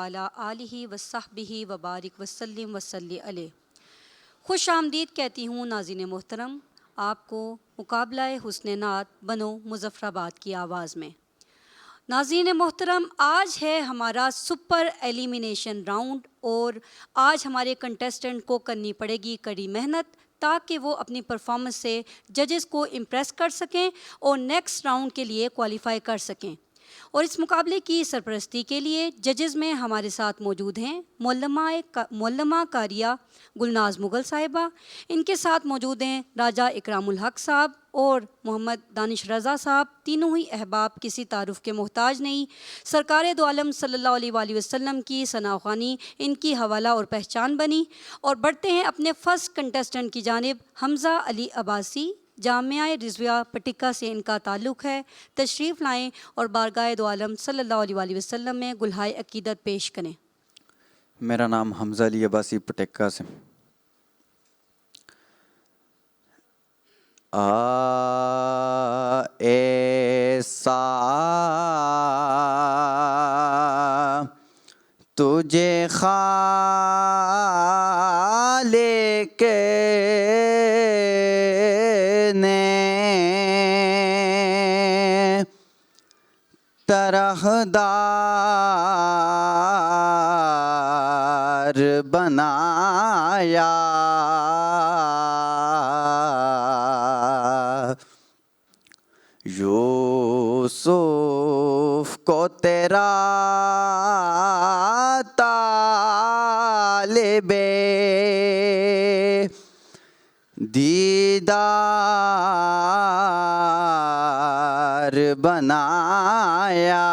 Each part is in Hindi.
वाला आलिही वस्सहबिही वबारिक वसल्लिम वसल्ली अलैहि। खुश आमदीद कहती हूँ नाज़रीन मोहतरम आपको मुकाबला हुस्न नात बनो मुज़फ़्फ़राबाद की आवाज़ में। नाज़रीन मोहतरम आज है हमारा सुपर एलिमिनेशन राउंड और आज हमारे कंटेस्टेंट को करनी पड़ेगी कड़ी मेहनत ताकि वो अपनी परफॉर्मेंस से जजेस को इम्प्रेस कर सकें और नेक्स्ट राउंड के लिए क्वालिफाई कर सकें। और इस मुकाबले की सरपरस्ती के लिए जजेस में हमारे साथ मौजूद हैं मौलमा कारिया गुलनाज मुग़ल साहिबा, इनके साथ मौजूद हैं राजा इकरामुल हक साहब और मोहम्मद दानिश रज़ा साहब। तीनों ही अहबाब किसी तारुफ़ के मोहताज नहीं। सरकार दो आलम सल्लल्लाहु अलैहि वसल्लम की सनाख़्वानी इनकी हवाला और पहचान बनी। और बढ़ते हैं अपने फ़र्स्ट कंटेस्टेंट की जानिब। हमज़ा अली अब्बासी, जामिया रिज़विया पटिक्का से इनका ताल्लुक़ है। तशरीफ़ लाएँ और बारगाह दो आलम सल्लल्लाहु अलैहि वसल्लम में गुलहाए अक़ीदत पेश करें। मेरा नाम हमज़ा अली अब्बासी पटिक्का से। ऐसा तुझे खालिक ने तरहदार बनाया, यूसुफ को तेरा तालिबे दीदार बनाया,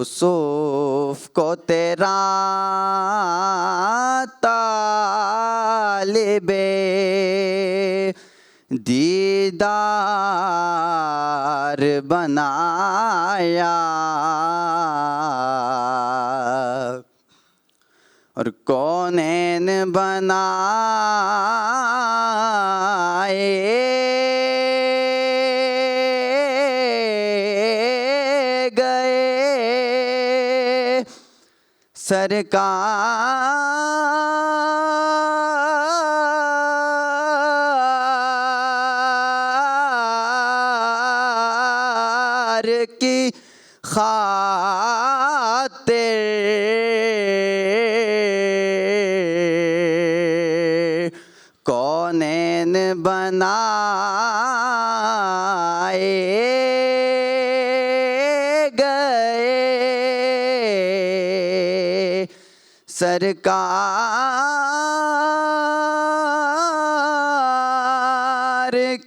यूसुफ को तेरा तालिबे दीदार बनाया। और कौनैन बनाए गए सरकार की खातिर, कौनैन बनाए गए सरकार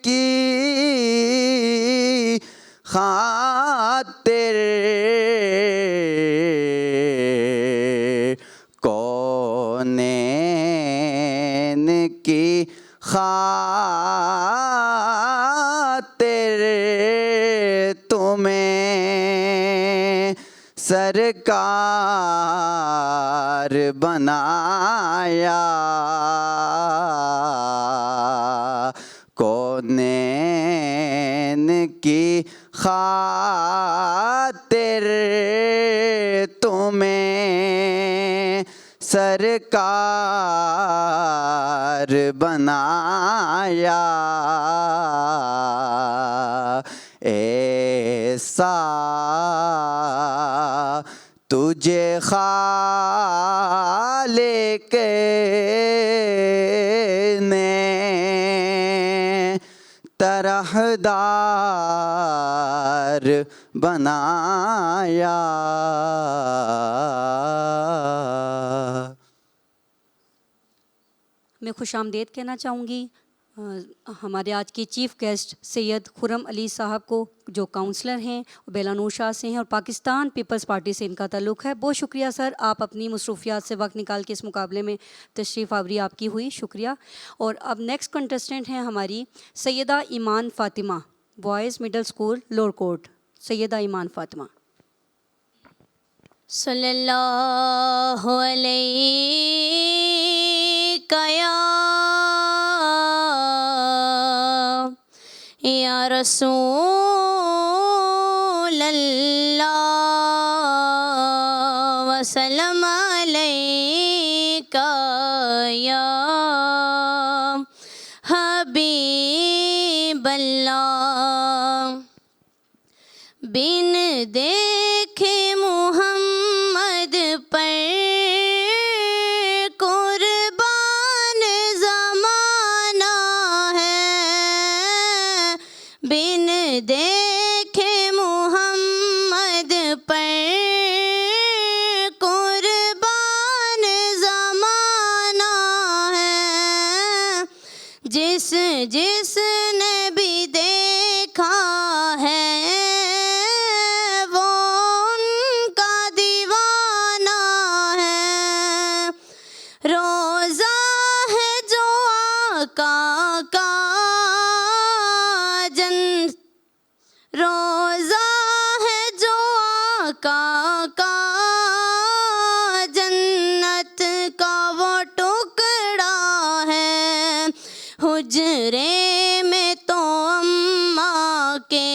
की खातिर, कौनैन की खातिर तुम्हें सरकार बनाया, कौनैन की खातिर तुम्हें सरकार बनाया। ऐसा तुझे खालिक ने तरहदार बनाया। मैं खुश आमदेद कहना चाहूँगी हमारे आज के चीफ़ गेस्ट सैयद खुर्रम अली साहब को, जो काउंसलर हैं, बेलानूर शाह से हैं और पाकिस्तान पीपल्स पार्टी से इनका ताल्लुक़ है। बहुत शुक्रिया सर, आप अपनी मसरूफ़ियात से वक्त निकाल के इस मुकाबले में तशरीफ़ आवरी आपकी हुई, शुक्रिया। और अब नेक्स्ट कंटेस्टेंट हैं हमारी Syeda Iman Fatima, boys middle school Lorkot. Syeda Iman Fatima. सल्लल्लाहु अलैहि या रसूल सल्लल्लाहु वसल्लम अलैका या हबीबल्लाह। बिन देखे मुहम्मद पर कुर्बान ज़माना है। बिन देखे मुहम्मद पर कुर्बान ज़माना है। जिस जिसने भी देखा है वो उनका दीवाना है। रोज़ा है जो आका का रोज़ा है जो आका का जन्नत का वो टुकड़ा है। हुजरे में तो अम्मा के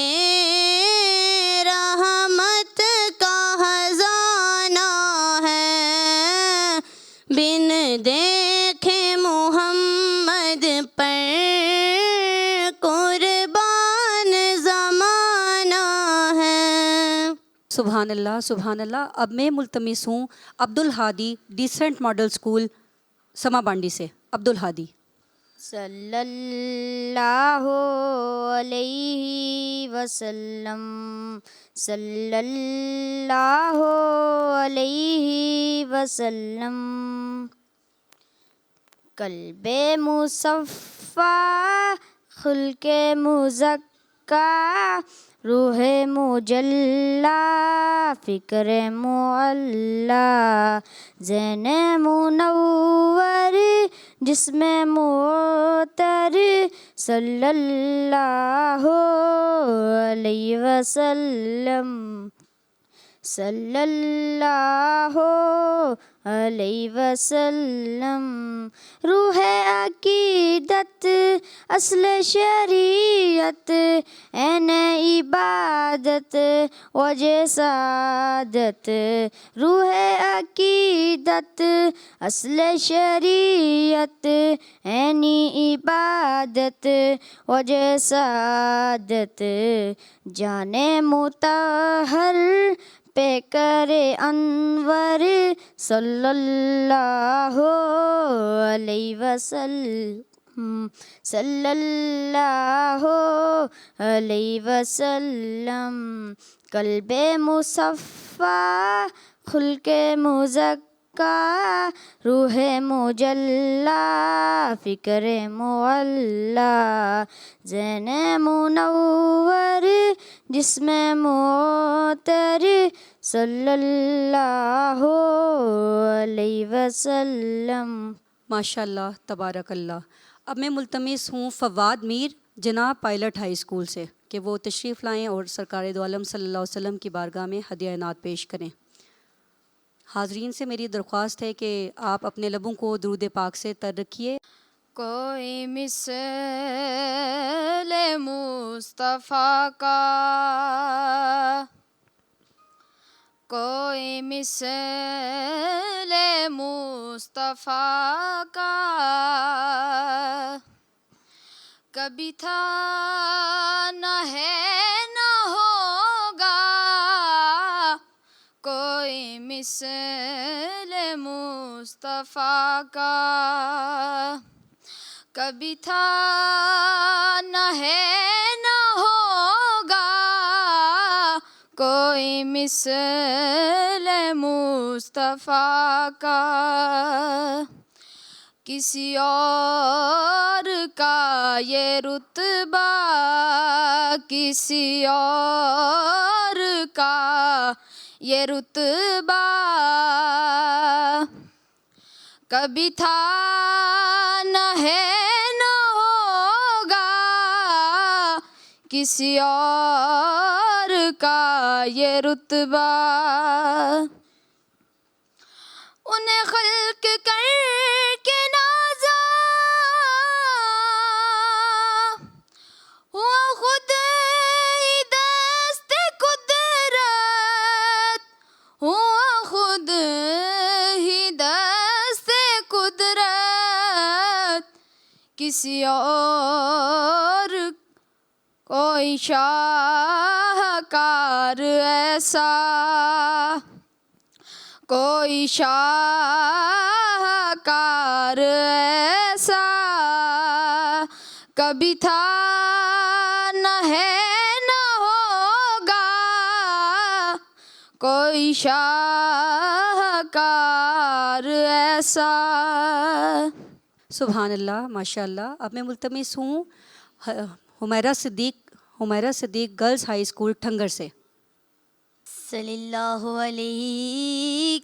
रहमत का खजाना है। बिन देखे मुहम्मद पर कुर्बान ज़माना है। सुभान अल्लाह सुभान अल्लाह। अब मैं मुल्तमिस हूँ Abdul Hadi decent model school Samabandi से। अब्दुल हादी। सल्लल्लाहु अलैहि वसल्लम सल्लल्लाहु अलैहि वसल्लम। कल्बे मुसफ़्फ़ा खुल्के मुज़क्का रूहे मुजल्ला फ़िक्रे मुअल्ला ज़हने मुनव्वर जिस्मे मुअत्तर सल्लल्लाहु अलैहि वसल्लम सल्लल्लाहु अलैहि वसल्लम। रूहे अकीदत अस्ल शरीयत ऐने इबादत वजे सादत। रूहे अकीदत अस्ल शरीयत ऐनी इबादत वजे सादत। जाने मुतहर पे करे अनवर सल्लल्लाहु अलैहि वसल्लम सल्लल्लाहु अलैहि वसल्लम। कल्बे मुसफ़्फ़ा खुल्के मुज़क्का रूहे मुजल्ला फ़िक्रे मुअल्ला ज़हने मुनव्वर जिस्मे मुअत्तर सल्लल्लाहु अलैहि वसल्लम। माशाल्लाह तबारकल्लाह। अब मैं मुल्तमिस हूँ फवाद मीर जनाब पायलट हाई स्कूल से कि वो तशरीफ़ लाएँ और सरकार दो आलम सल्लल्लाहु अलैहि वसल्लम की बारगाह में हदिया इनात पेश करें। हाज़रीन से मेरी दरख्वास्त है कि आप अपने लबों को दुरूद पाक से तर रखिए। कोई मिसल मुस्तफ़ा का कोई मिसल मुस्तफ़ा का कभी था न है न होगा। कोई मिसल मुस्तफ़ा का कभी था न है न होगा। कोई मिसल मुस्तफ़ा का किसी और का ये रुतबा किसी और का ये रुतबा कभी था न है न होगा। किसी और का ये रुतबा उन्हें खल्क करके नाज़ा हुआ खुद ही दस्ते कुदरत किसी और कोई शाहकार ऐसा, कोई शाहकार ऐसा कभी था न है न होगा, कोई शाहकार ऐसा। सुभान अल्लाह, माशाअल्लाह। अब मैं मुल्तमिस हूँ Humaira Siddique girls high school Thangar से। सल्लल्लाहु अलैहि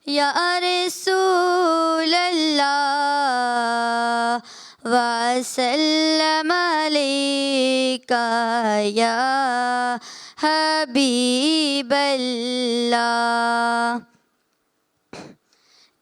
या रसूल अल्लाह वसल्लम अलैका या हबीब अल्लाह।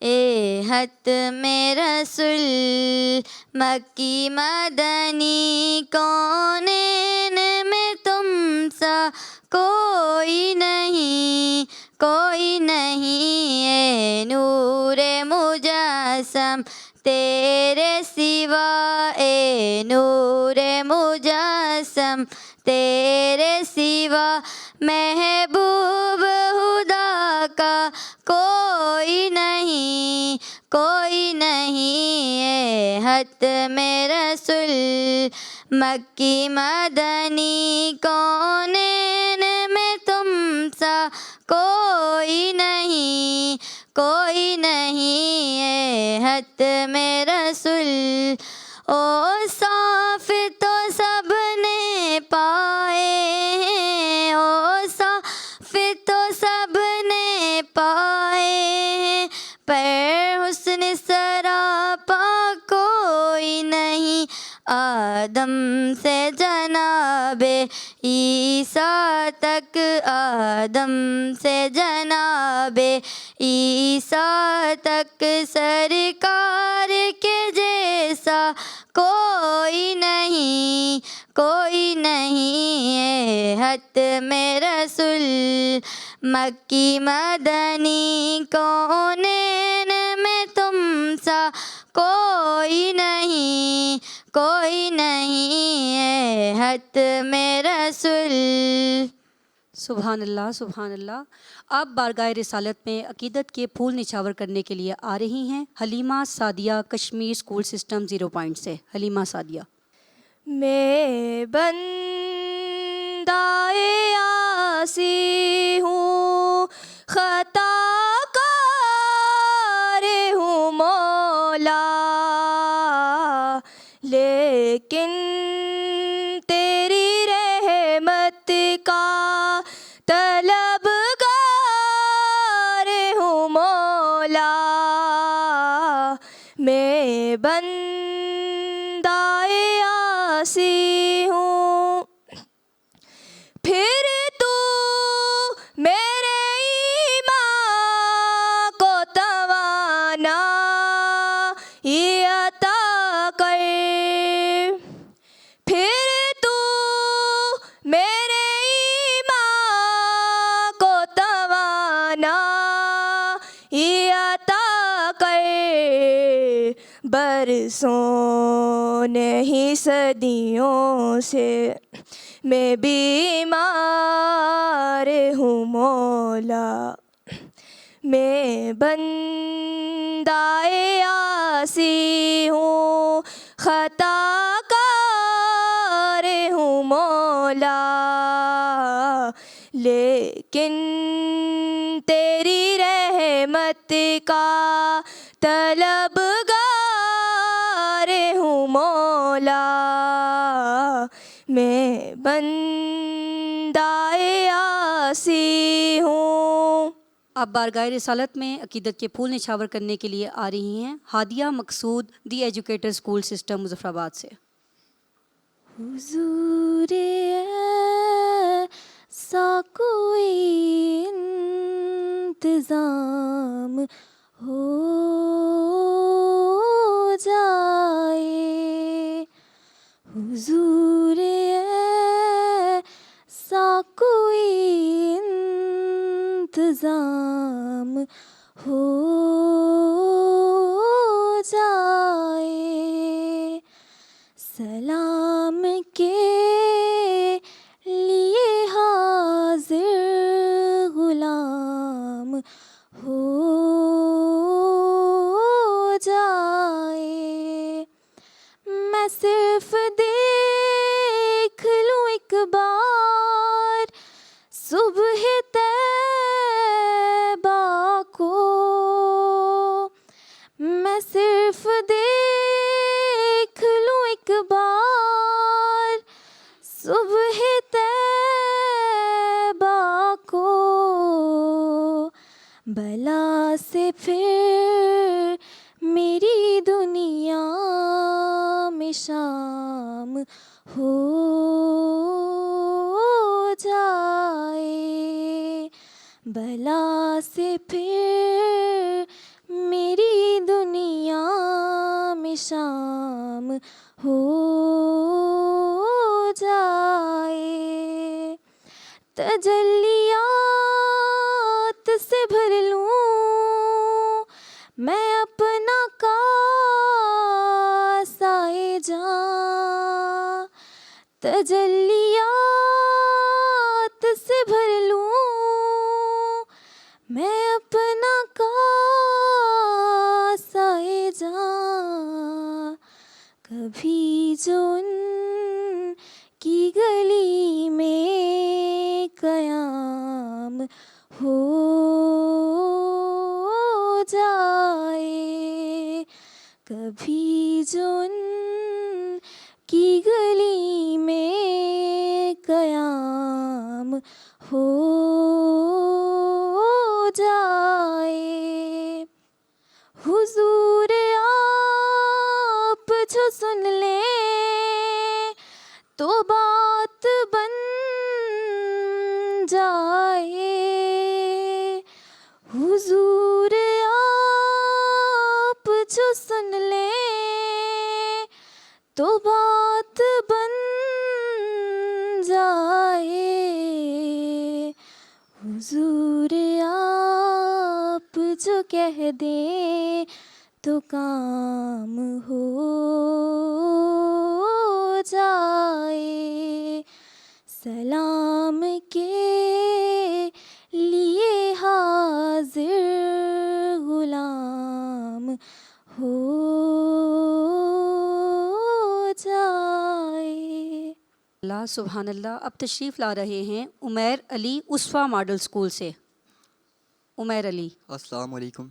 ए हत में रसूल मक्की मदनी कौनैन में तुम सा कोई नहीं, कोई नहीं। ए नूरे मुजस्सम तेरे सिवा, ए नूरे मुजस्सम तेरे सिवा महबूब खुदा का कोई नहीं, कोई नहीं। ए हत में रसूल मक्की मदनी कौनैन में तुम सा कोई नहीं, कोई नहीं। ए हत में रसूल ओ साफ तो सबने पाए हैं, ओ साफ तो सबने पाए हैं, पर हुस्न सरापा कोई नहीं। आदम से जनाबे ईसा तक, आदम से जनाबे ईसा तक सरकार के जैसा कोई नहीं, कोई नहीं। ए हत में रसूल मक्की मदनी कौनैन में तुम सा कोई नहीं, कोई नहीं। ए हत में रसूल। सुभान अल्लाह, सुभान अल्लाह। अब बारगाह रिसालत में अकीदत के फूल निछावर करने के लिए आ रही हैं Halima Sadia Kashmir school system 0 point से। हलीमा सादिया। मैं बंदाए आसी हूँ, खताकार हूँ मौला, लेकिन तेरी रहमत का तलबगार हूँ मौला। मैं बंदाए आसी हूँ, फिर तू मेरे ईमान को तवाना अता कर, फिर तू मेरे ईमान को तवाना अता कर। बरसों नहीं सदियों से मैं बीमार हूँ मौला, मैं बंदाए आसी हूँ, खताकार हूँ मौला, लेकिन तेरी रहमत का तलबगार हूँ मौला। मैं बंदाए आसी हूँ। अब बारगाह रिसालत में अकीदत के फूल निछावर करने के लिए आ रही हैं हादिया मकसूद दी एजुकेटर स्कूल सिस्टम मुजफ्फराबाद से। हुजूरे ऐसा कोई इंतज़ाम हो जाए, हुजूरे ऐसा कोई इंतज़ाम हो सलाम के लिए हाजिर गुलाम हो जाए। मैं सिर्फ देख लूं एक बार सुबह तैबा को, मैं सिर्फ देख लूं एक बार सुबह तैबा को, बला से फिर मेरी दुनिया में शाम हो जाए। बला से फिर मेरी दुनिया में शाम हो जाए। तजल्लियात से भर लूं मैं अपना कासाए जां, तजल्लियात से भर लूं मैं अपना कासाए जां। कभी जो उनकी गली में कयाम हो जाए, कभी जो उनकी गली में कयाम हो जाए। हुजूर आप जो सुन ले तो बात बन जाए। हुजूर आप जो सुन ले तो बात बन जाए। हुजूर आप जो कह दे तो काम हो जाए। सलाम के लिए हाजिर गुलाम हो जाए। अल्लाह सुभान अल्लाह। अब तशरीफ़ ला रहे हैं उमैर अली उस्फा मॉडल स्कूल से। उमैर अली। अस्सलाम वालेकुम।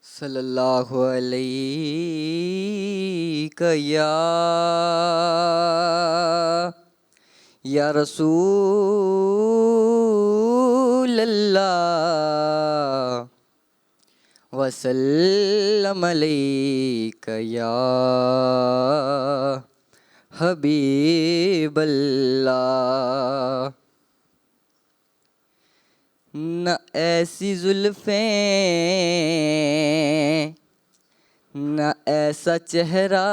सल्लल्लाहु अलैहि या रसूल अल्लाह वसल्लम अलैका या हबीब अल्लाह। न ऐसी जुल्फ़ें न ऐसा चेहरा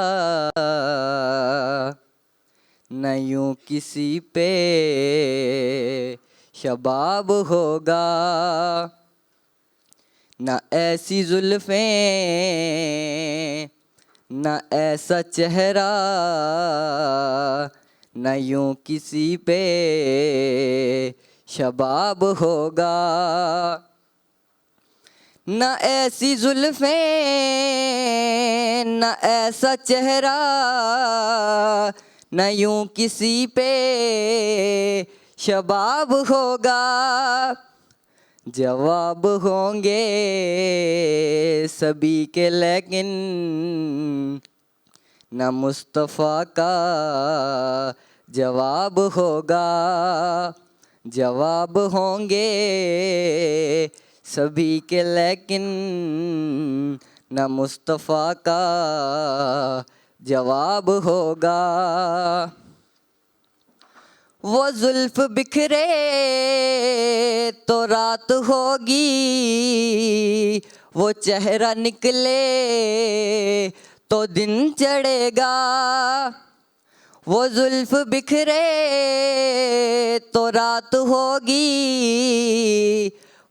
न यूं किसी पे शबाब होगा। न ऐसी जुल्फ़ें न ऐसा चेहरा न यूं किसी पे शबाब होगा। न ऐसी जुल्फ़ें न ऐसा चेहरा न यूं किसी पे शबाब होगा। जवाब होंगे सभी के लेकिन न मुस्तफ़ा का जवाब होगा। जवाब होंगे सभी के लेकिन न मुस्तफ़ा का जवाब होगा। वो जुल्फ़ बिखरे तो रात होगी, वो चेहरा निकले तो दिन चढ़ेगा। वो जुल्फ़ बिखरे तो रात होगी,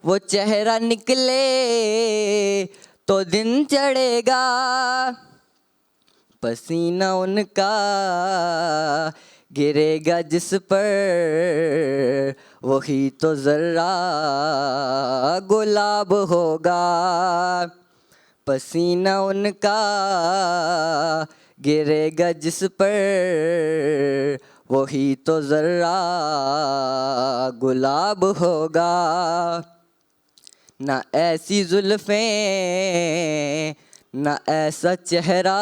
वो चेहरा निकले तो दिन चढ़ेगा, पसीना उनका गिरेगा जिस पर, वही तो जर्रा गुलाब होगा। पसीना उनका गिरेगा जिस पर, वही तो जर्रा गुलाब होगा। ना ऐसी जुल्फ़ें, ना ऐसा चेहरा,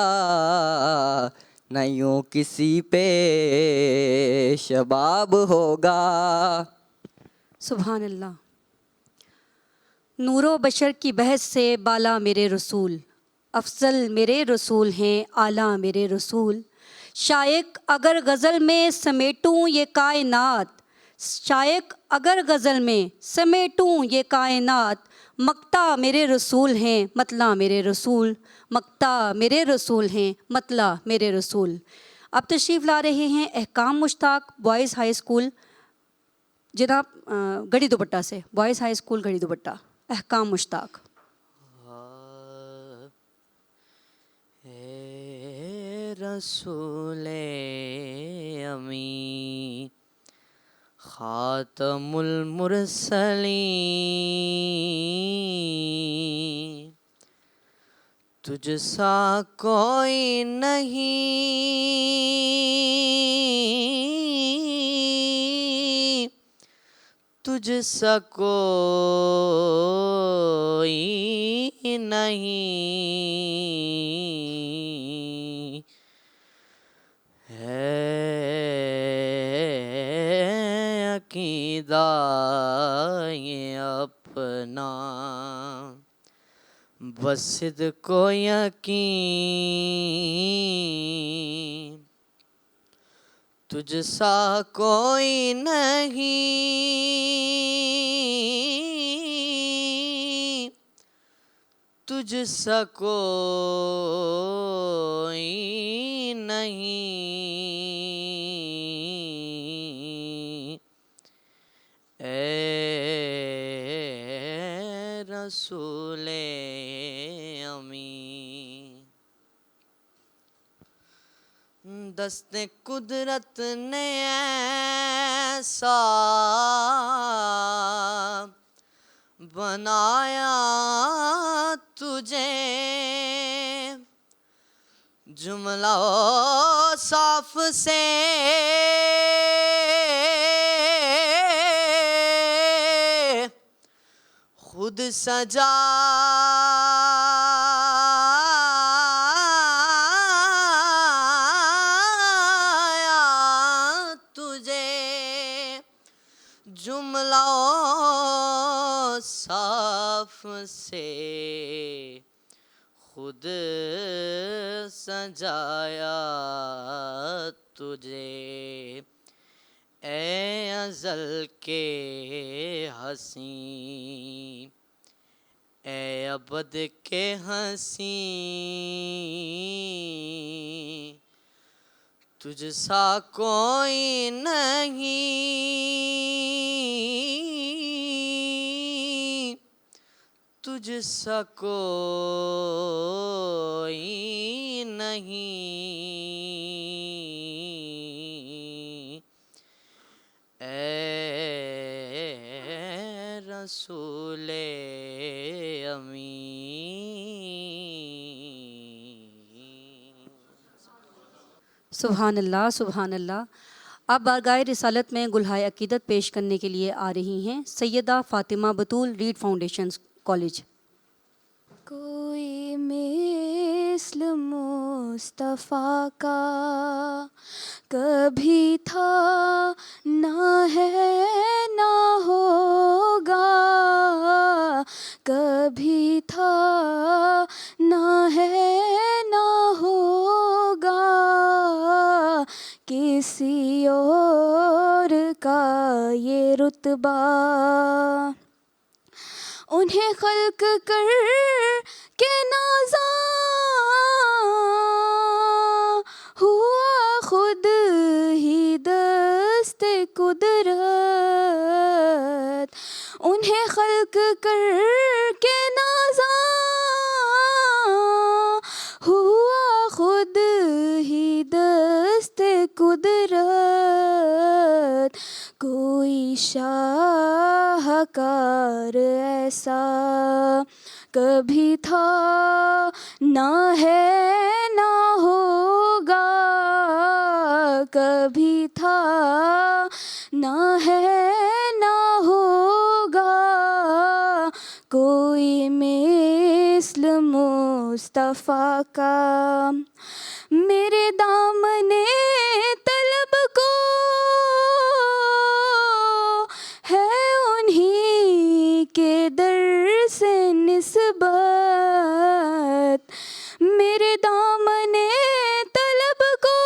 ना यूं किसी पे शबाब होगा। सुभान अल्लाह। नूरो बशर की बहस से बाला मेरे रसूल, अफजल मेरे रसूल हैं आला मेरे रसूल। शायक अगर गज़ल में समेटूं ये कायनात, शायक अगर गज़ल में समेटूं ये कायनात, मक्ता मेरे रसूल हैं मतला मेरे रसूल, मक्ता मेरे रसूल हैं मतला मेरे रसूल। अब तशरीफ़ ला रहे हैं अहकाम मुश्ताक बॉयज़ हाई स्कूल जनाब गढ़ी दुपट्टा से, बॉयज़ हाई स्कूल गढ़ी दुपट्टा, अहकाम मुश्ताक। रसूले अमी खातमुल मुरसलीन, तुझसा कोई नहीं, तुझसा कोई नहीं है। अकीदा ये अपना बस को यकीन, तुझसा कोई नहीं, तुझसा कोई नहीं। ए रसूले अमी, दस्ते कुदरत ने ऐसा बनाया तुझे, जुमला साफ से खुद सजाया तुझे, जुमला साफ से खुद सजाया तुझे। ए अज़ल के हसी, ए अबद के हसी, तुझसा कोई नहीं, तुझसा कोई नहीं। ए रसूले अमी। सुभान अल्लाह सुभान अल्लाह। अब बारगाह रिसालत में गुलहाय अकीदत पेश करने के लिए आ रही हैं सैयदा फ़ातिमा बतूल, रीड फाउंडेशन कॉलेज। कोई मिस्ल मुस्तफ़ा का कभी था ना है ना होगा, कभी था ना है ना होगा, किसी और का ये रुतबा। उन्हें खल्क कर के नाज़ा हुआ खुद ही दस्ते कुदरत, उन्हें खल्क कर के नाज़ा शाहकार ऐसा कभी था ना है ना होगा, कभी था ना है ना होगा, कोई मिस्ल मुस्तफ़ा का। मेरे दामने तलब को है उन्हीं के दर से निस्बत, मेरे दामने तलब को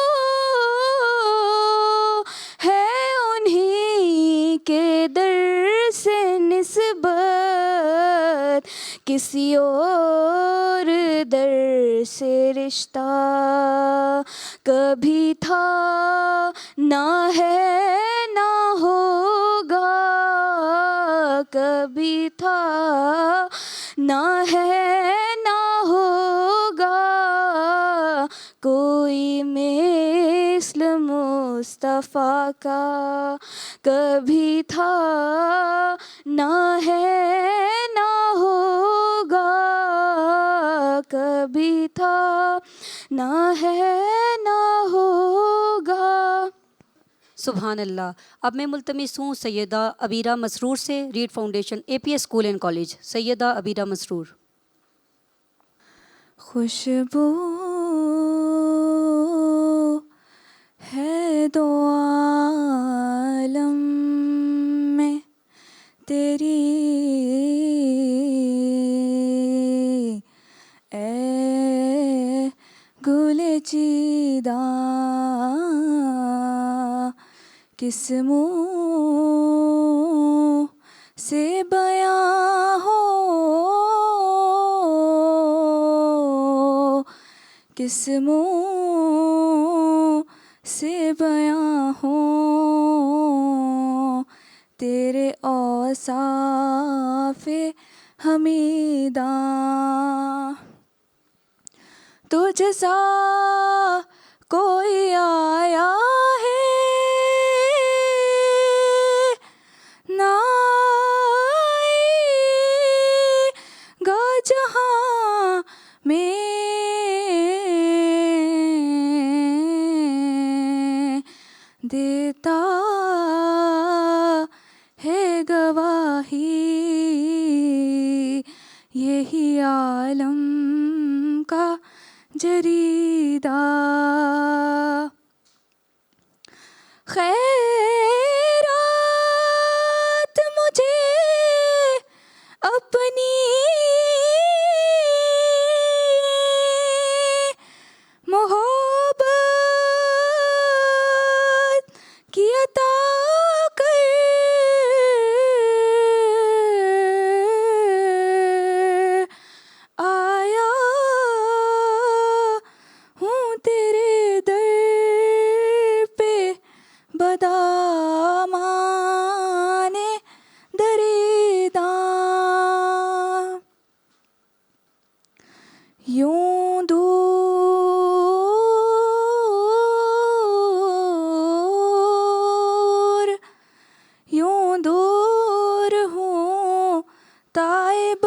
है उन्हीं के दर से निस्बत, किसी और दर से रिश्ता कभी था ना है ना होगा, कभी था ना है ना होगा, कोई मिस्ल मुस्तफ़ा का। कभी था ना है ना होगा, कभी था ना है ना होगा। सुभान अल्लाह। अब मैं मुल्तमिस हूँ सैयदा अबीरा मसरूर से, read foundation APS school and college. Syeda Abira Masroor. खुशबू है दो आलम में तेरी, ए गुले चीदा किस मुँह से बयां हो, किस मुँह से बयां हो, तेरे औसाफ़े हमीदा। तुझ सा कोई आया है ना आएगा जहाँ में, देता है गवाही यही आलम का जरीदा। खैरात मुझे अपनी मोहब्बत की अता कर, आया हूँ तेरे दर पे बदामाने दरीदा। यूं दूर हूँ ताइब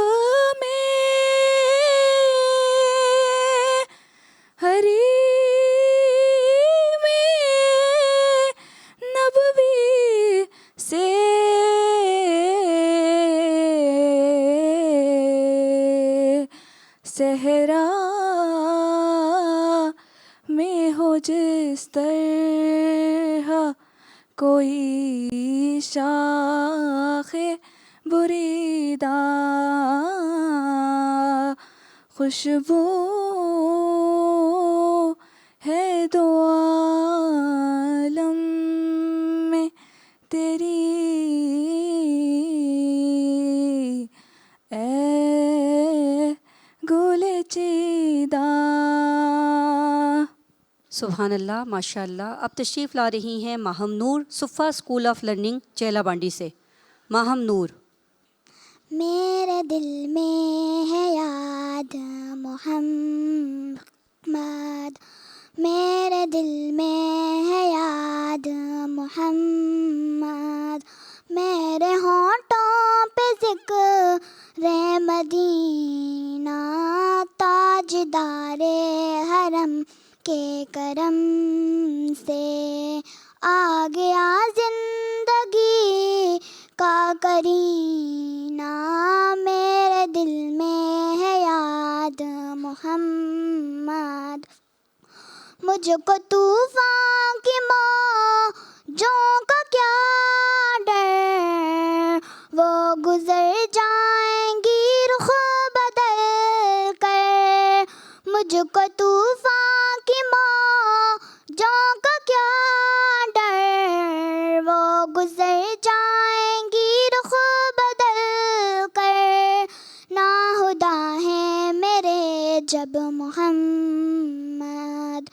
में, हरी में नबवी से, सहरा में हो जिस तरह कोई शाखे बुरीदा। खुशबू है दो आलम में तेरी, ए गुले चीदा। सुभान अल्लाह, माशा अल्लाह। अब तशरीफ़ ला रही हैं माहम नूर, सुफ़ा स्कूल ऑफ लर्निंग चेला बांडी से। माहम नूर। मेरे दिल में है याद मोहम्मद, मेरे दिल में है याद मोहम्मद, मेरे होंठों पे ज़िक्र मदीना, ताजदारे हरम के करम से आ गया जिंदगी का करीना, मेरे दिल में है याद मोहम्मद। मुझको तूफान की मौजों का क्या डर, वो गुजर जाएंगी रुख बदल कर। मुझको तूफान की मौजों का क्या डर, वो गुजर जाएंगी रुख बदल कर। नाहुदा है मेरे जब मोहम्मद,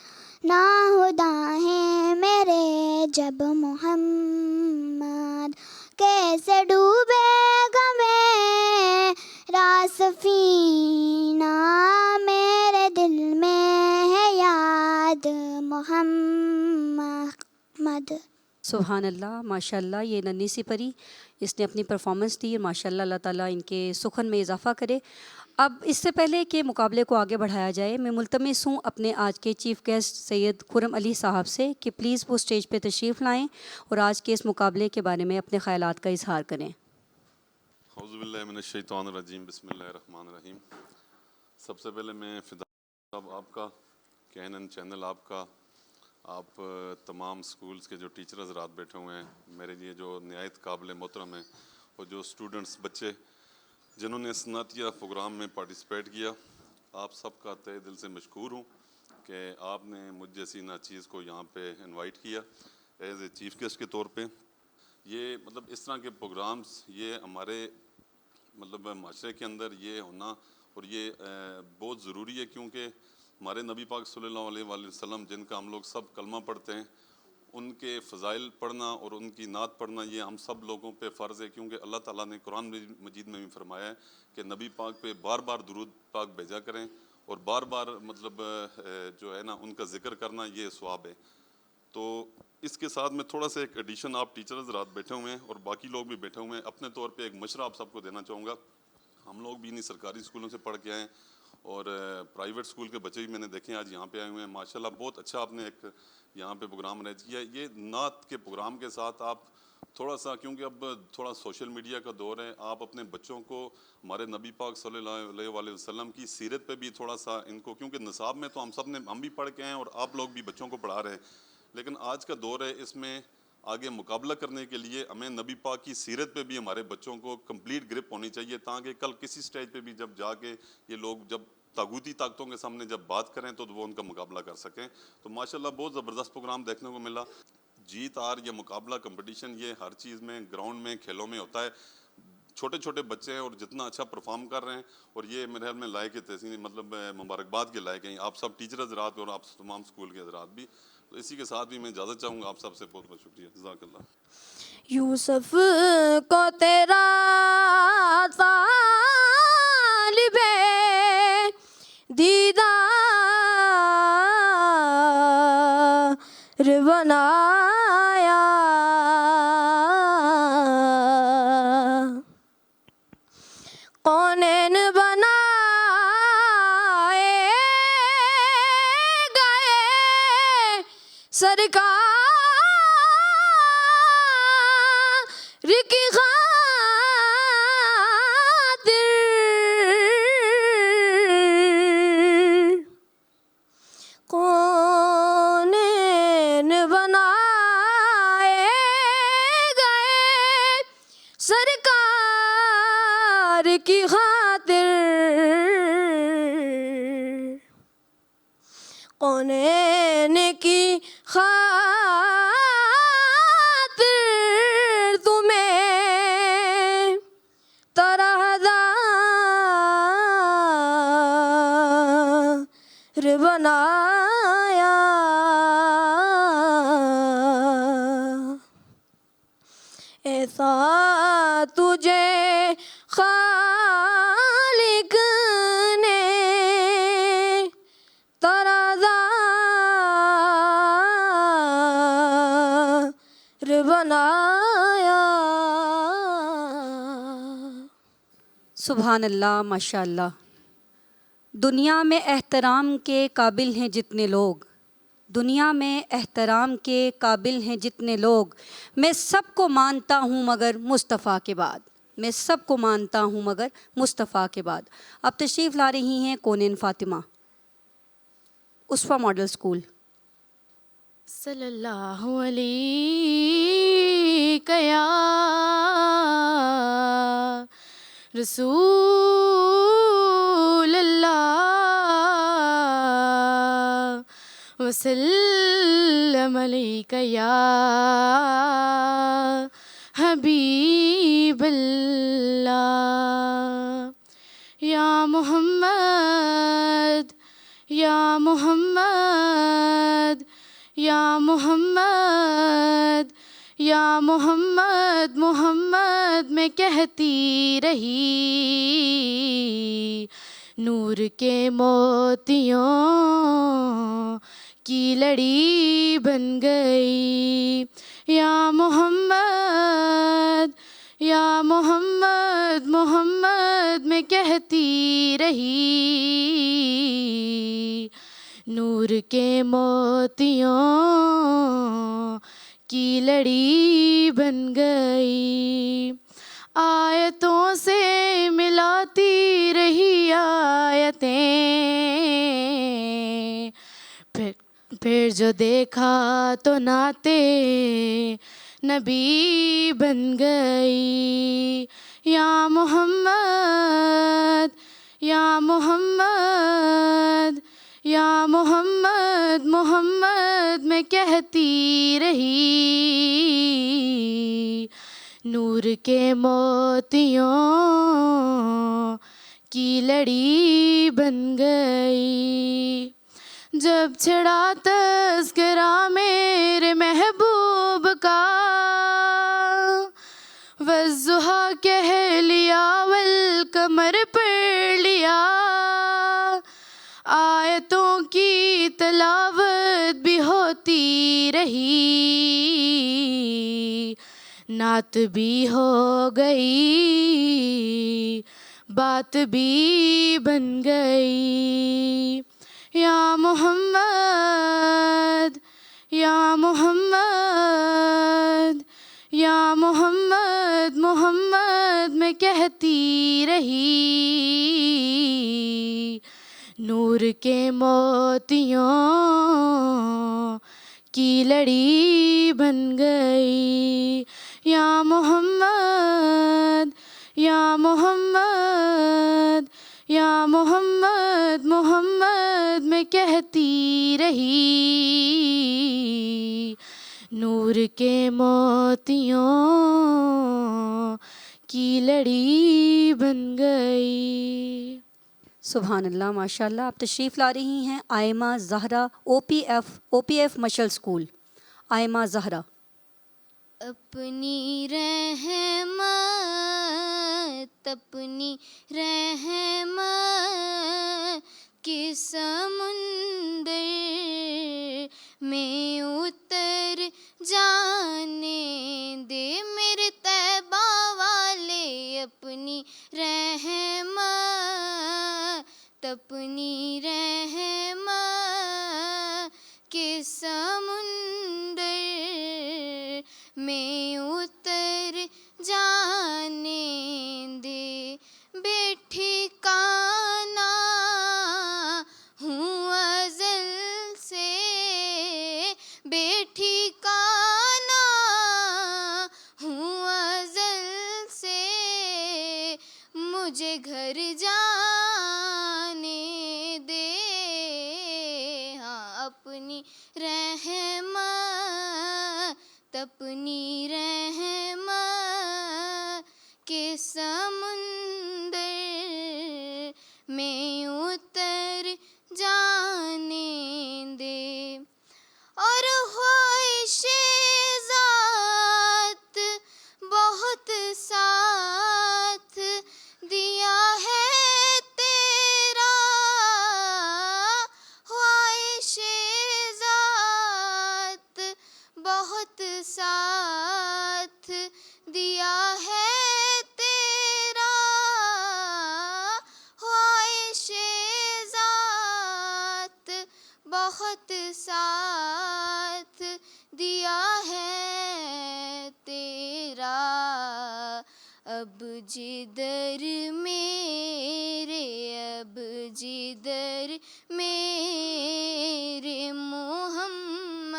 नाहुदा है मेरे जब मोहम्मद। कैसे डूबेगा मेरा सफीना, मेरे दिल में है याद मोहम्मद। सुभान अल्लाह, माशाल्लाह। ये नन्ही सी परी, इसने अपनी परफॉर्मेंस दी। माशाल्लाह, अल्लाह ताला इनके सुखन में इजाफ़ा करे। अब इससे पहले कि मुकाबले को आगे बढ़ाया जाए, मैं मुल्तमिस हूँ अपने आज के चीफ़ गेस्ट सैयद खुर्रम अली साहब से कि प्लीज़ वो स्टेज पे तशरीफ़ लाएँ और आज के इस मुकाबले के बारे में अपने ख़यालात का इजहार करें। औज़ुबिल्लाहिमिनश्शैतानिर्रजीम, बिस्मिल्लाहिर्रहमानिर्रहीम। सबसे पहले मैं फ़िदा साहब आपका, KNN चैनल आपका, आप तमाम स्कूल्स के जो टीचर हज़रात बैठे हुए हैं, मेरे लिए जो निहायत काबिल मोहतरम हैं, और जो स्टूडेंट्स बच्चे जिन्होंने सनातिया प्रोग्राम में पार्टिसिपेट किया, आप सबका तहे दिल से मशकूर हूँ कि आपने मुझ जैसी नाचीज़ को यहाँ पे इनवाइट किया एज ए चीफ़ गेस्ट के तौर पे। ये मतलब इस तरह के प्रोग्राम्स ये हमारे मतलब माशरे के अंदर ये होना और ये बहुत ज़रूरी है, क्योंकि हमारे नबी पाक सल्लल्लाहु अलैहि वसल्लम जिनका हम लोग सब कलमा पढ़ते हैं, उनके फ़ज़ाइल पढ़ना और उनकी नात पढ़ना ये हम सब लोगों पे फ़र्ज़ है, क्योंकि अल्लाह ताला ने कुरान मजीद में भी फरमाया है कि नबी पाक पे बार बार दुरूद पाक भेजा करें और बार बार मतलब जो है ना उनका ज़िक्र करना ये सवाब है। तो इसके साथ में थोड़ा सा एक एडिशन, आप टीचर्स रात बैठे हुए हैं और बाकी लोग भी बैठे हुए हैं, अपने तौर पे एक मशवरा आप सबको देना चाहूँगा। हम लोग भी इन्हीं सरकारी स्कूलों से पढ़ के आए और प्राइवेट स्कूल के बच्चे भी मैंने देखे आज यहाँ पे आए हुए हैं। माशाल्लाह बहुत अच्छा आपने एक यहाँ पे प्रोग्राम अरेंज किया। ये नात के प्रोग्राम के साथ आप थोड़ा सा, क्योंकि अब थोड़ा सोशल मीडिया का दौर है, आप अपने बच्चों को हमारे नबी पाक सल्लल्लाहु अलैहि वसल्लम की सीरत पे भी थोड़ा सा इनको, क्योंकि निसाब में तो हम भी पढ़ के आए और आप लोग भी बच्चों को पढ़ा रहे हैं, लेकिन आज का दौर है, इसमें आगे मुकाबला करने के लिए हमें नबी पाक की सीरत पे भी हमारे बच्चों को कंप्लीट ग्रिप होनी चाहिए, ताकि कल किसी स्टेज पे भी जब जाके ये लोग जब तागूती ताकतों के सामने जब बात करें तो वो उनका मुकाबला कर सकें। तो माशाल्लाह बहुत ज़बरदस्त प्रोग्राम देखने को मिला। जीत हार या मुकाबला कंपटीशन ये हर चीज़ में, ग्राउंड में, खेलों में होता है। छोटे छोटे बच्चे हैं और जितना अच्छा परफॉर्म कर रहे हैं, और ये मेरे ख्याल में लायक तहसीन मतलब मुबारकबाद के लायक हैं आप सब टीचर हज़रात और आप तमाम स्कूल के हज़रात भी। तो इसी के साथ भी मैं इजाज़त चाहूँगा आप सबसे। बहुत बहुत शुक्रिया, जज़ाकल्लाह। यूसुफ को तेरा तालिबे दीदार बनाया, कौनैन बनाए गए सरकार की खातिर, कौनैन बनाए गए सरकार की खातिर, कौनैन की खातिर तुम्हें तरहदार बनाया, ऐसा तुझे खालिक ने तरहदार बनाया। सुभान अल्लाह माशाअल्लाह। दुनिया में एहतराम के काबिल हैं जितने लोग, दुनिया में एहतराम के काबिल हैं जितने लोग, मैं सबको मानता हूँ मगर मुस्तफ़ा के बाद, मैं सबको मानता हूँ मगर मुस्तफ़ा के बाद। अब तशरीफ़ ला रही हैं कौनेन फ़ातिमा, उस्वा मॉडल स्कूल। सल्लल्लाहु अलैहि या रसूल अल्लाह वसल्लम अलैका या हबीब अल्लाह। या मोहम्मद या मोहम्मद या मोहम्मद या मोहम्मद, मोहम्मद मैं कहती रही, नूर के मोतियों की लड़ी बन गई। या मोहम्मद या मोहम्मद, मोहम्मद मैं कहती रही, नूर के मोतियों की लड़ी बन गई। आयतों से मिलाती रही आयतें, फिर जो देखा तो नाते नबी बन गई। या मोहम्मद या मोहम्मद या मोहम्मद, मोहम्मद मैं कहती रही, नूर के मोतियों की लड़ी बन गई। जब छड़ा तज़किरा मेरे महबूब का, वज़्ज़ुहा कह लिया वल कमर पढ़ लिया, आयतों की तलावत भी होती रही, नात भी हो गई, बात भी बन गई। या मोहम्मद या मोहम्मद या मोहम्मद, मोहम्मद मैं कहती रही, नूर के मोतियों की लड़ी बन गई। या मोहम्मद या मोहम्मद या मोहम्मद, मोहम्मद मैं कहती रही, नूर के मोतियों की लड़ी बन गई। सुभान अल्लाह माशाअल्लाह। आप तशरीफ़ ला रही हैं आयमा ज़हरा ओपीएफ मशल स्कूल। आयमा ज़हरा। अपनी रहमत अपनी रहमत के समुंदर में उतर जाने दे मेरे तैबा वाले। अपनी रहमत अपनी रहमत के समुंदर में उतर जाने दे। बेठिकाना हूँ अज़ल से, बेठिकाना हूँ अज़ल से, मुझे घर जाने दे। हाँ अपनी रहमत अपनी रहमत के समुंदर में उतर जाने दे। और ख्वाहिशे ज़ात बहुत साथ दिया है जिधर मेरे, अब जिधर मेरे मोहम्मद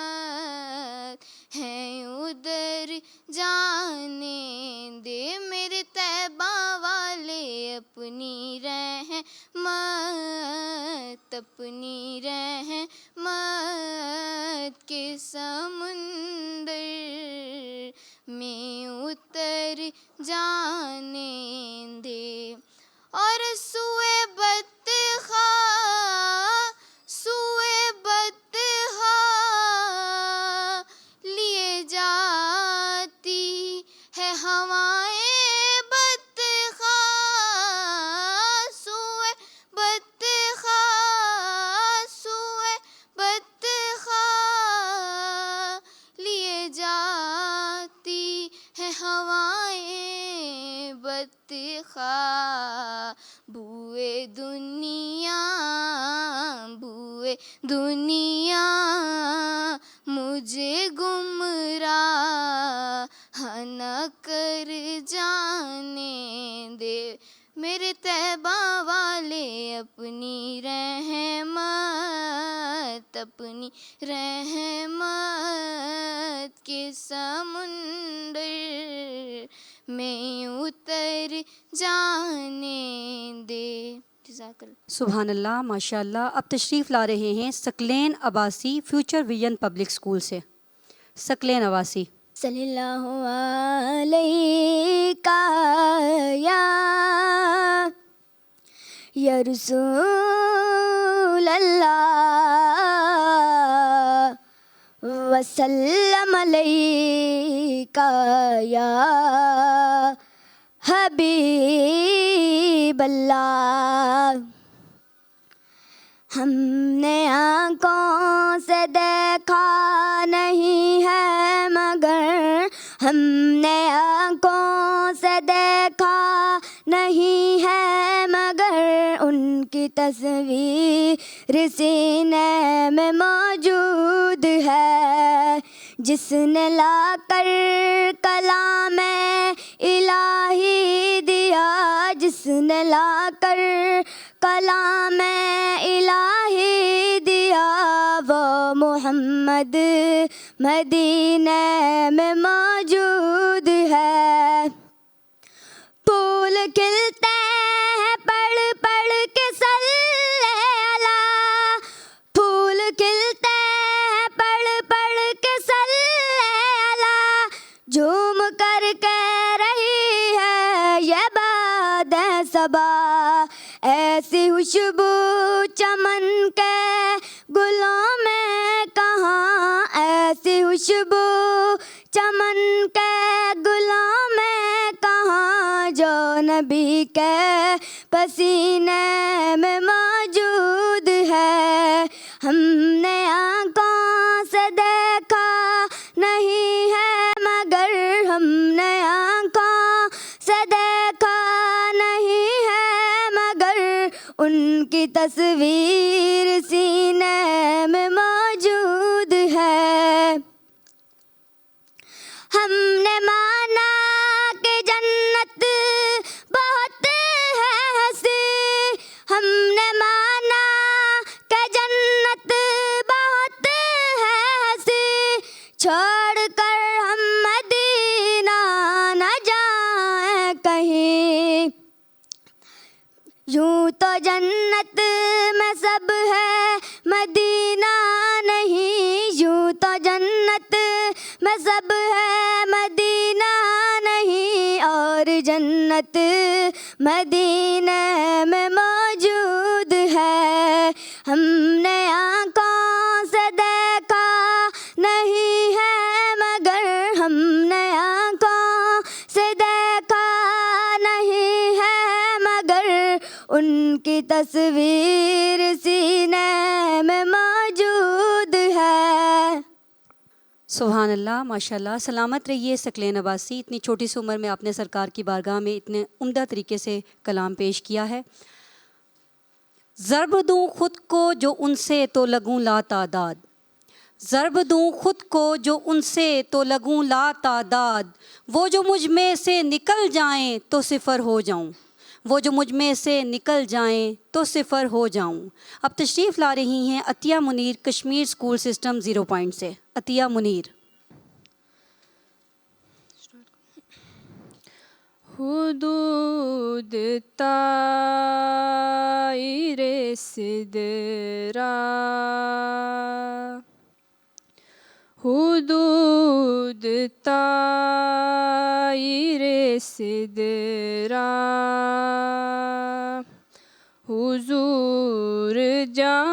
हैं उधर जाने दे। मेरे तैबा वाले अपनी रहमत, अपनी रहमत के समुंदर में उतर जाने दे। और सुए बतखा, सुए बतखा लिए जाती है हवाएं बतखा, सुए बतखा, सुए बतखा लिए जाती है हवाएं बतखा। बुए दुनिया, बुए दुनिया मुझे गुमराह न कर जाने दे। मेरे तैबा वाले अपनी रहमत, अपनी रहमत के समुंदर में उतर जाने दे। जज़ाकल्लाह। सुभान अल्लाह, माशाअल्लाह। अब तशरीफ़ ला रहे हैं Saqlain Abbasi future vision public school से। सकलेन अब्बासी। सल्लल्लाहु अलैका या रसूल अल्लाह वसल्लम अलैका या हबीब अल्लाह। हमने आँखों से देखा नहीं है मगर, हमने आँखों से देखा नहीं है मगर, उनकी तस्वीर सीने में मौजूद है। जिसने लाकर कलाम इलाही दिया, जिसने लाकर कलाम इलाही दिया, वो मोहम्मद मदीने में मौजूद है। फूल खिलते हैं पढ़ पढ़ के सल्ले अला, फूल खिलते हैं पढ़ पढ़ के सल्ले अला। झूम कर कह रही है ये बात सबा, ऐसी खुशबू चमन के गुलों में कहाँ, ऐसी खुशबू चमन के गुलों में कहाँ, जो नबी के पसीने में मौजूद है। हमने आँखों से देखा नहीं है मगर, हमने आँखों से देखा नहीं है मगर, उनकी तस्वीर सीने में मौजूद है। हमने माना कि जन्नत बहुत है हंसी, हमने माना कि जन्नत बहुत है हंसी, छोड़ कर हम मदीना न जाए कहीं। यूं तो जन्नत में सब है मदीना नहीं, यूं तो जन्नत में सब है मदीना नहीं, और जन्नत मदीने में मौजूद है। हमने आँखों से देखा नहीं है मगर, हमने आँखों से देखा नहीं है मगर, उनकी तस्वीर सीने में मौजूद है। सुभान अल्लाह, माशाअल्लाह। सलामत रहिए सकलेन अब्बासी। इतनी छोटी सी उम्र में आपने सरकार की बारगाह में इतने उम्दा तरीके से कलाम पेश किया है। ज़र्ब दूँ खुद को जो उनसे तो लगूँ ला तादाद, ज़रब दूँ खुद को जो उनसे तो लगूँ ला तादाद, वो जो मुझ में से निकल जाएं तो सिफ़र हो जाऊं, वो जो मुझ में से निकल जाएं तो सिफ़र हो जाऊं। अब तशरीफ़ ला रही हैं Atiya Munir Kashmir school system 0 point से। अतिया मुनीर। हुदूद ताइरे सिदरा, हुदूद ताइरे सिदरा, हुजूर जानते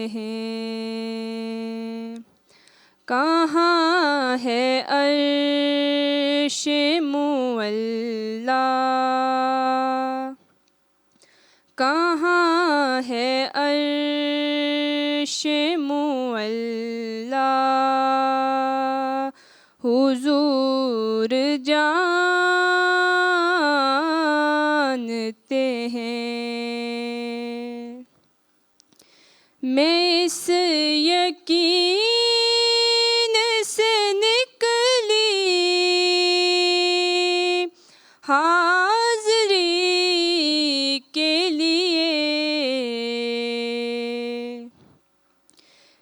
हैं कहाँ है अर्श मुअल्ला, कहाँ है अर्श मुअल्ला, हुजूर जानते हैं। मैं इस यकीन से निकली हाज़री के लिए,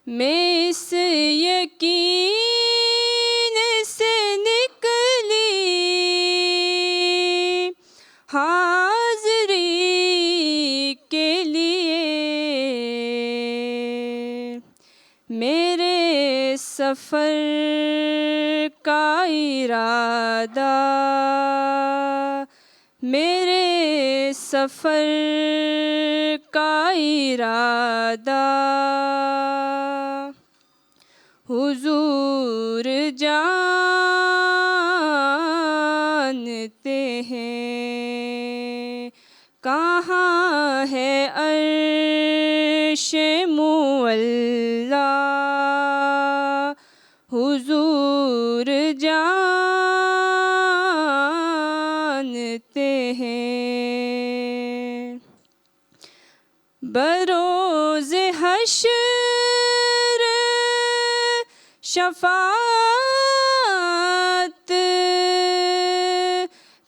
मैं इस यकीन से निकली हाज़री के लिए। मेरे सफ़र का इरादा, मेरे सफ़र का इरादा, हुजूर जानते हैं कहाँ है अर्श मुअल्ला, हुजूर जानते हैं। बरोज़े हश्र शफ़ाअत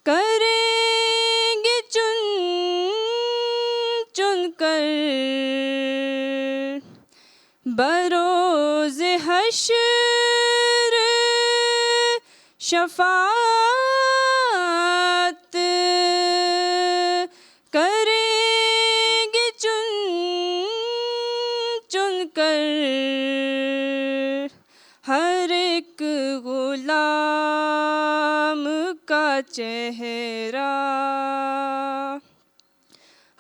करेंगे चुन चुन कर, बरोज़े हश्र शफ़ाअत करेंगे चुन चुन कर, हर एक गुलाम का चेहरा,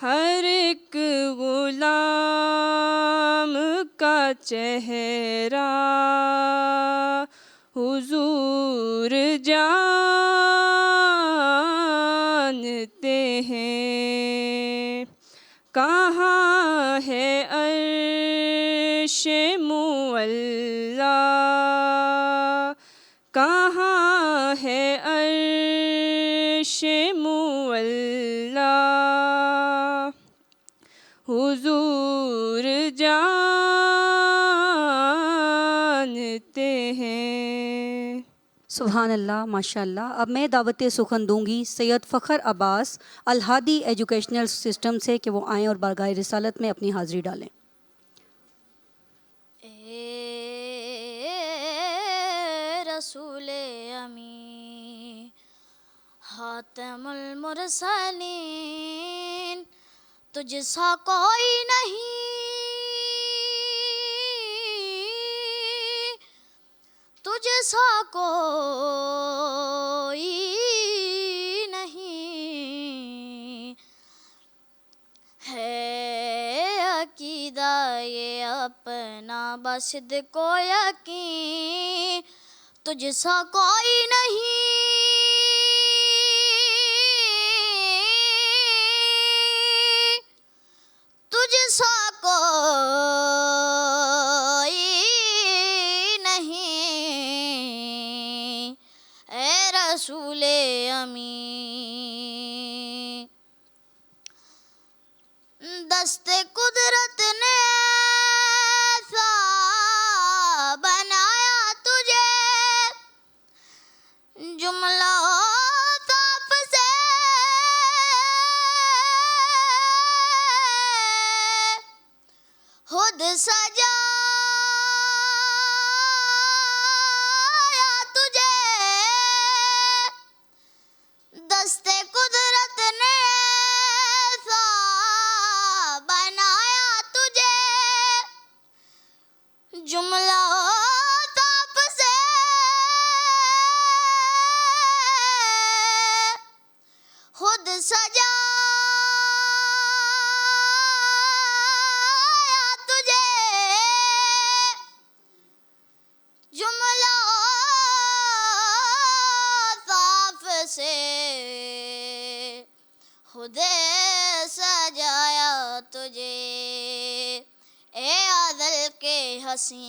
हर एक गुलाम का चेहरा, हुजूर जानते हैं कहाँ है अर्श मुअल्ला, कहाँ है अर्श मुअल्ला, हुजूर जानते हैं। सुभान अल्लाह, माशाअल्लाह। अब मैं दावत सुखन दूंगी सैयद फ़खर अब्बास अल-हादी एजुकेशनल सिस्टम से कि वो आएँ और बारगाह रिसालत में अपनी हाज़िरी डालें। रसूले अमी हातमुल मुरसलीन, तुझसा कोई नहीं, तुझसा कोई नहीं है। अकीदा ये अपना बसद को यकीन, तुझसा कोई नहीं, तुझसा कोई नहीं। ए रसूले अमी दस्ते कुदरत ने ऐसा बनाया तुझे, जुमला ताप से खुद सजाया तुझे, दस्ते कुदरत ने ऐसा बनाया तुझे, जुमला ताप से खुद सजाया तुझे, जुमला ताप से खुदे सजाया तुझे। ए अदल के हसी,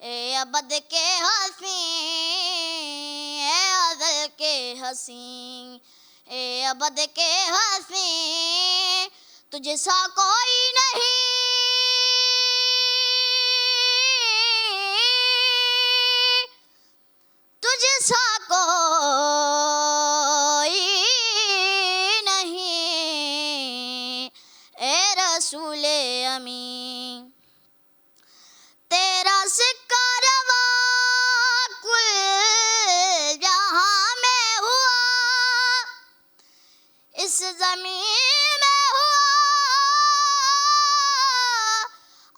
ए अबद के हसी, ए अदल के हसी, ए अबद के हसी, तुझे सा कोई नहीं, तुझे सा कोई नहीं, ए रसूले अमी। तेरा सिक्का रवा कुल जहां में हुआ, इस जमीन में हुआ,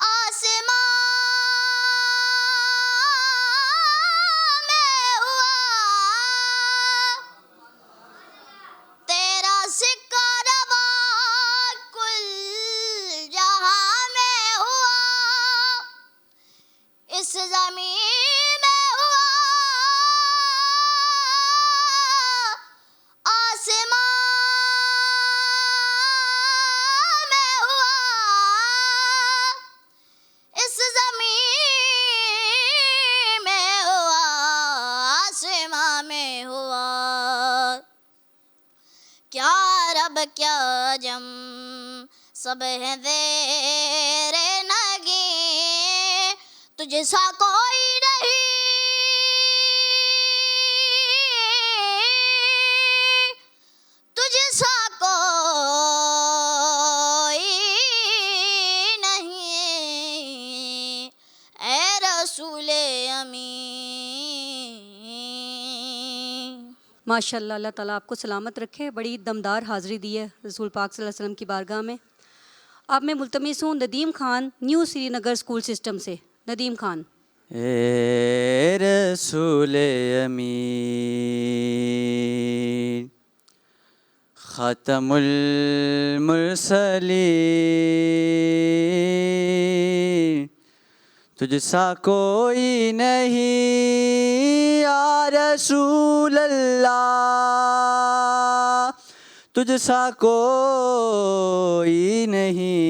आसमां में हुआ। तेरा सिक्का रवा कुल जहां में हुआ, इस जमीन में हुआ, आसमां में हुआ, इस जमीन में हुआ, आसमां में हुआ। क्या रब क्या जम सब है तेरे नगी, तुझे सा कोई नहीं, तुझे सा कोई नहीं, ए रसूले अमी। माशाल्लाह, अल्लाह ताला आपको सलामत रखे। बड़ी दमदार हाज़िरी दी है रसूल पाक सल्लल्लाहु अलैहि वसल्लम की बारगाह में। अब मैं मुल्तमिस हूँ Nadeem Khan new Srinagar school system से। नदीम खान। ए रसूले अमीन ख़ातमुल मुरसलीन, तुझसा कोई नहीं या रसूल अल्लाह, तुझसा कोई नहीं,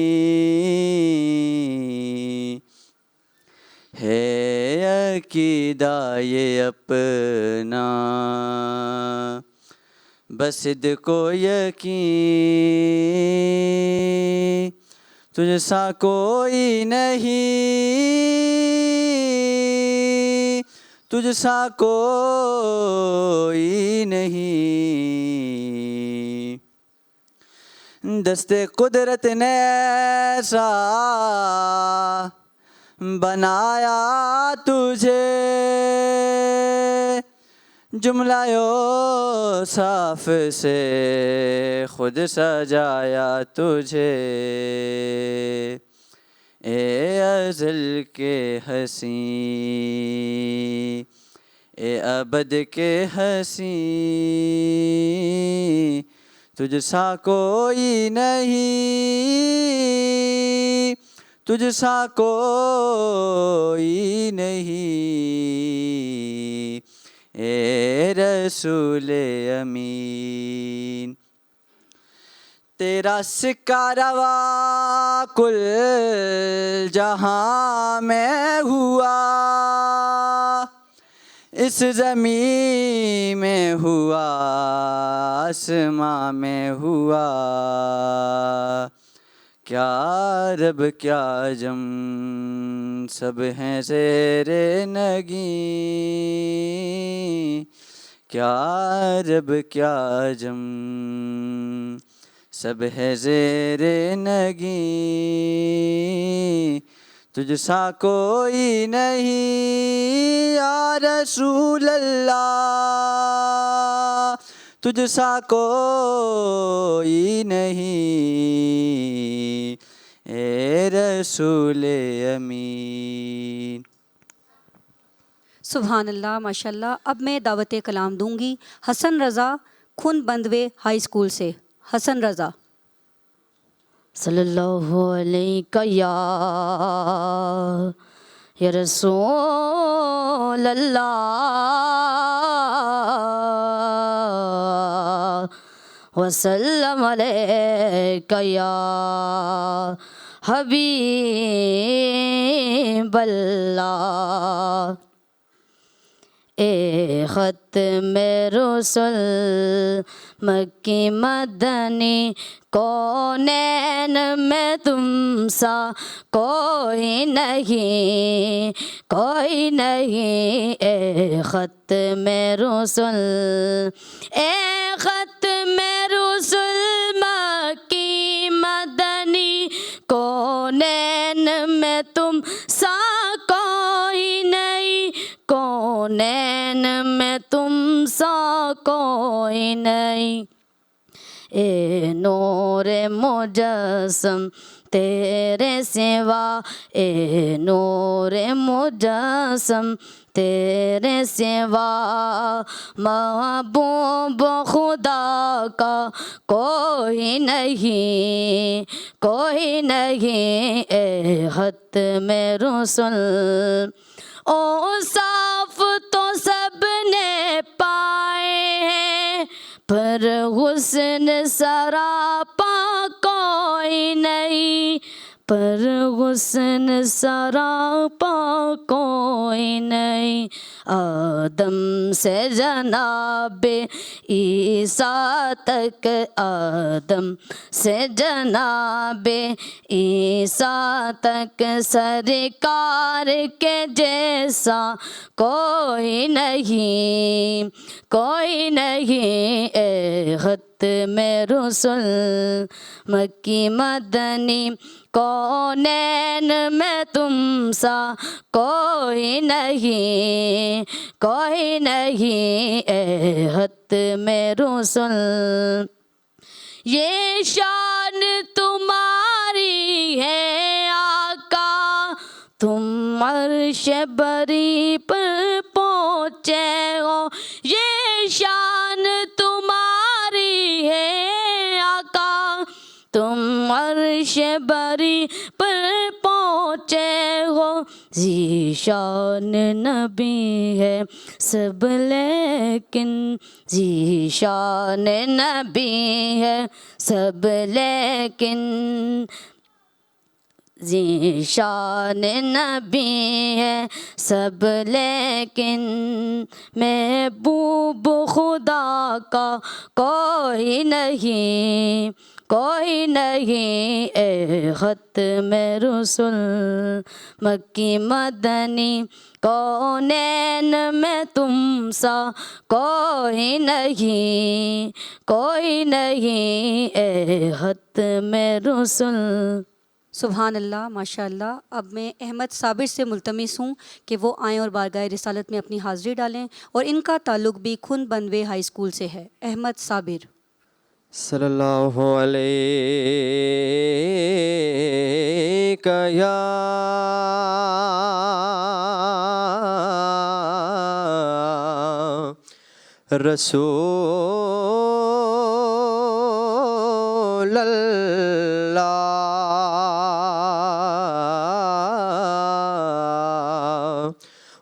है अकीदा ये अपना बस को यकीन, तुझसा कोई नहीं, तुझसा कोई नहीं, दस्ते कुदरत ने ऐसा बनाया तुझे, जुमलायो साफ से खुद सजाया तुझे, ए अज़ल के हसी, ए अबद के हसी, तुझसा कोई नहीं, तुझसा कोई नहीं, ए रसूले अमीन। तेरा सिक्का रवा कुल जहां में हुआ, इस ज़मीं में हुआ, आसमां में हुआ, क्या रब क्या जम, सब हैं ज़ेरे नगी। क्या रब क्या जम, सब है ज़ेरे नगी। तुझसा कोई नहीं या रसूल अल्लाह, तुझसा कोई नहीं ए रसूल अमीन। सुभान अल्लाह, माशाल्लाह। अब मैं दावत कलाम दूंगी हसन रज़ा खुन बंदवे हाई स्कूल से। हसन रज़ा। सल्लल्लाहु अलैहि या रसूल अल्लाह वसल्लम अलैका या हबीब अल्लाह। ए ख़त में रसूल मक्की मदनी, कौनैन में तुम सा कोई नहीं, कोई नहीं। ए ख़त में रसूल, ए ख़त में रसूल मक्की मदनी, कौनैन में तुम सा कोई नहीं, कौनैन में तुम सा कोई नहीं। ए नूरे मुजस्सम तेरे सिवा, ए नूरे मुजस्सम तेरे सिवा, महबूब खुदा का कोई नहीं, कोई नहीं। ए ख़त में रसूल, ओ साफ तो सब ने पाए हैं, पर हुस्न सरापा कोई नहीं, पर हुस्न सरापा कोई नहीं। आदम से जनाबे ईसा तक, आदम से जनाबे ईसा तक, सरकार के जैसा कोई नहीं, कोई नहीं। ए ख़त में रसूल मक्की मदनी, कौनैन में तुम सा कोई नहीं, कोई नहीं। ए ख़त में रसूल, ये शान तुम्हारी है आका, तुम अर्श बरी पर पहुँचे हो। ये शान तुम्हारी है आका, तुम अर्श बरी पर पहुँचे हो। ज़ीशान नबी है सब लेकिन, ज़ीशान नबी है सब लेकिन, ज़ीशान नबी है सब लेकिन, महबूब खुदा का कोई नहीं, कोई नहीं। ए ख़त में रसूल मक्की मदनी, कौनैन में तुम सा कोई नहीं, कोई नहीं। ए ख़त में रसूल। सुभान अल्लाह, माशाअल्लाह। अब मैं अहमद साबिर से मुल्तमिस हूँ कि वो आएँ और बारगाह रिसालत में अपनी हाज़िरी डालें, और इनका ताल्लुक़ भी खुन बनवे हाई स्कूल से है। अहमद साबिर। सल्लल्लाहु अलैका या रसूल अल्लाह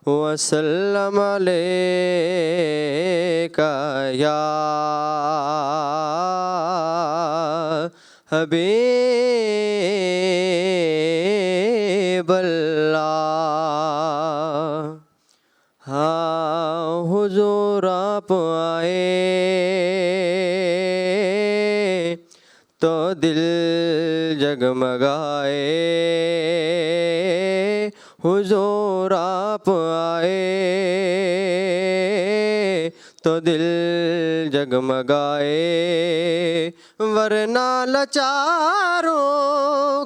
वसल्लम अलैका या हबीब अल्लाह। हाँ हुजूर आप आए तो दिल जगमगाए, हुजूर आप आए तो दिल जगमगाए, वरना लाचारों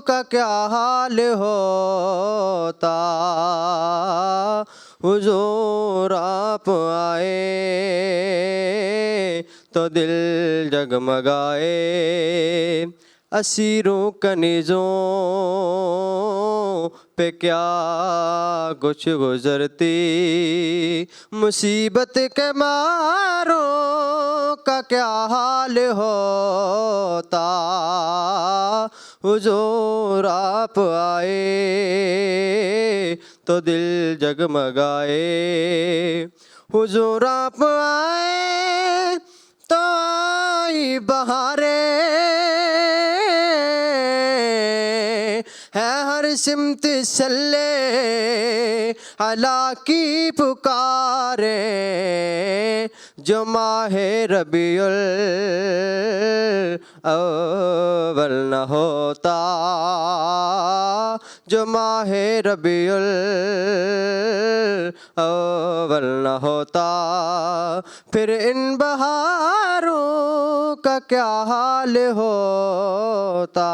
का क्या हाल होता, हुजूर आप आए तो दिल जगमगाए। असीरों कनीज़ों पे क्या कुछ गुजरती, मुसीबत के मारों का क्या हाल होता, हुजूर आप आए तो दिल जगमगाए, हुजूर आप आए तो आई बहारें, है हर सिमत सल्ले अला की पुकारे, जो माहे रबीउल अव्वल न होता, जो माहे रबीउल अव्वल न होता, फिर इन बहारों का क्या हाल होता,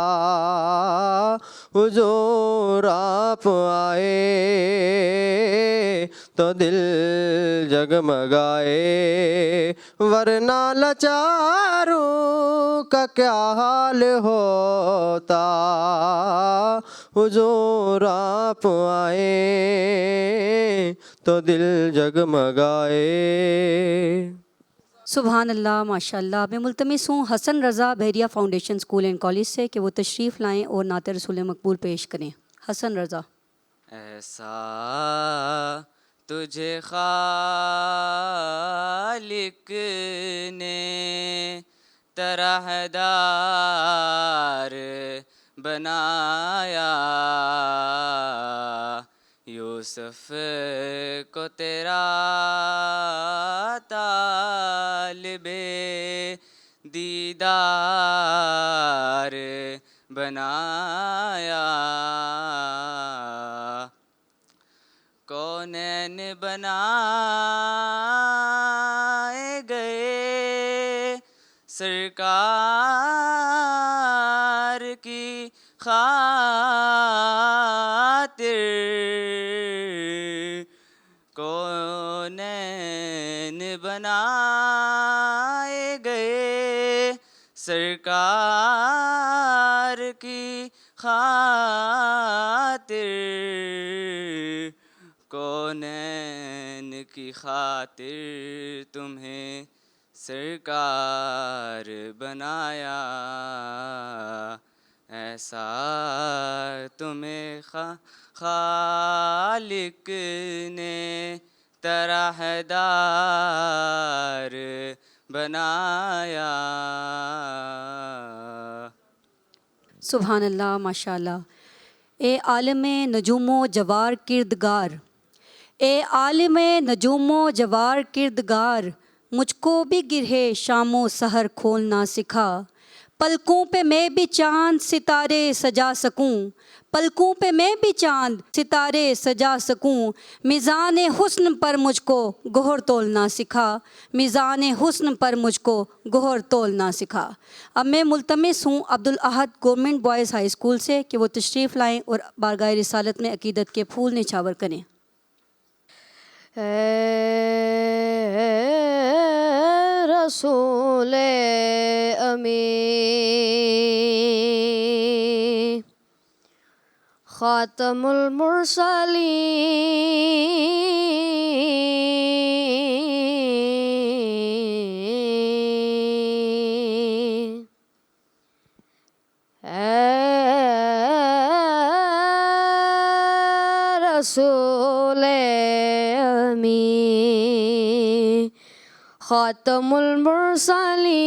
हुजूर आप आए तो दिल जगमगाए, वरना लाचारों का क्या हाल होता, हुजूर आप आए तो दिल जगमगाए। सुभान अल्लाह माशाअल्लाह। मैं मुल्तमिस हूँ हसन रज़ा बहरिया फाउंडेशन स्कूल एंड कॉलेज से कि वो तशरीफ़ लाएँ और नात रसूल मकबूल पेश करें। हसन रज़ा। ऐसा तुझे खालिक ने तरहदार बनाया, यूसुफ को तेरा तालिबे दीदार बनाया, कौनैन बनाए गए सरकार की खातिर, कौनैन बनाए गए सरकार की खातिर, कौनैन की खातिर तुम्हें सरकार बनाया, ऐसा तुम्हें खालिक ने तरहदार बनाया। सुभान अल्लाह माशाअल्लाह। ए आलमे नजूमो जवार किरदगार, ए आलमे नजूमो जवार किरदगार, मुझको भी गिरहे शामो सहर खोलना सिखा, पलकों पे मैं भी चांद सितारे सजा सकूं, पलकों पे मैं भी चांद सितारे सजा सकूं, मिज़ान हुस्न पर मुझको गोहर तोलना सिखा, मिज़ान हुस्न पर मुझको गोहर तोलना सिखा। अब मैं मुल्तमिस हूँ अब्दुल अहद गवर्नमेंट बॉयज़ हाई स्कूल से कि वो तशरीफ़ लाएँ और बारगाह रिसालत में अकीदत के फूल निछावर करें। रसूले अमी खातमुल मुरसलीन, रसूले अमी खातमुल मुरसलीन,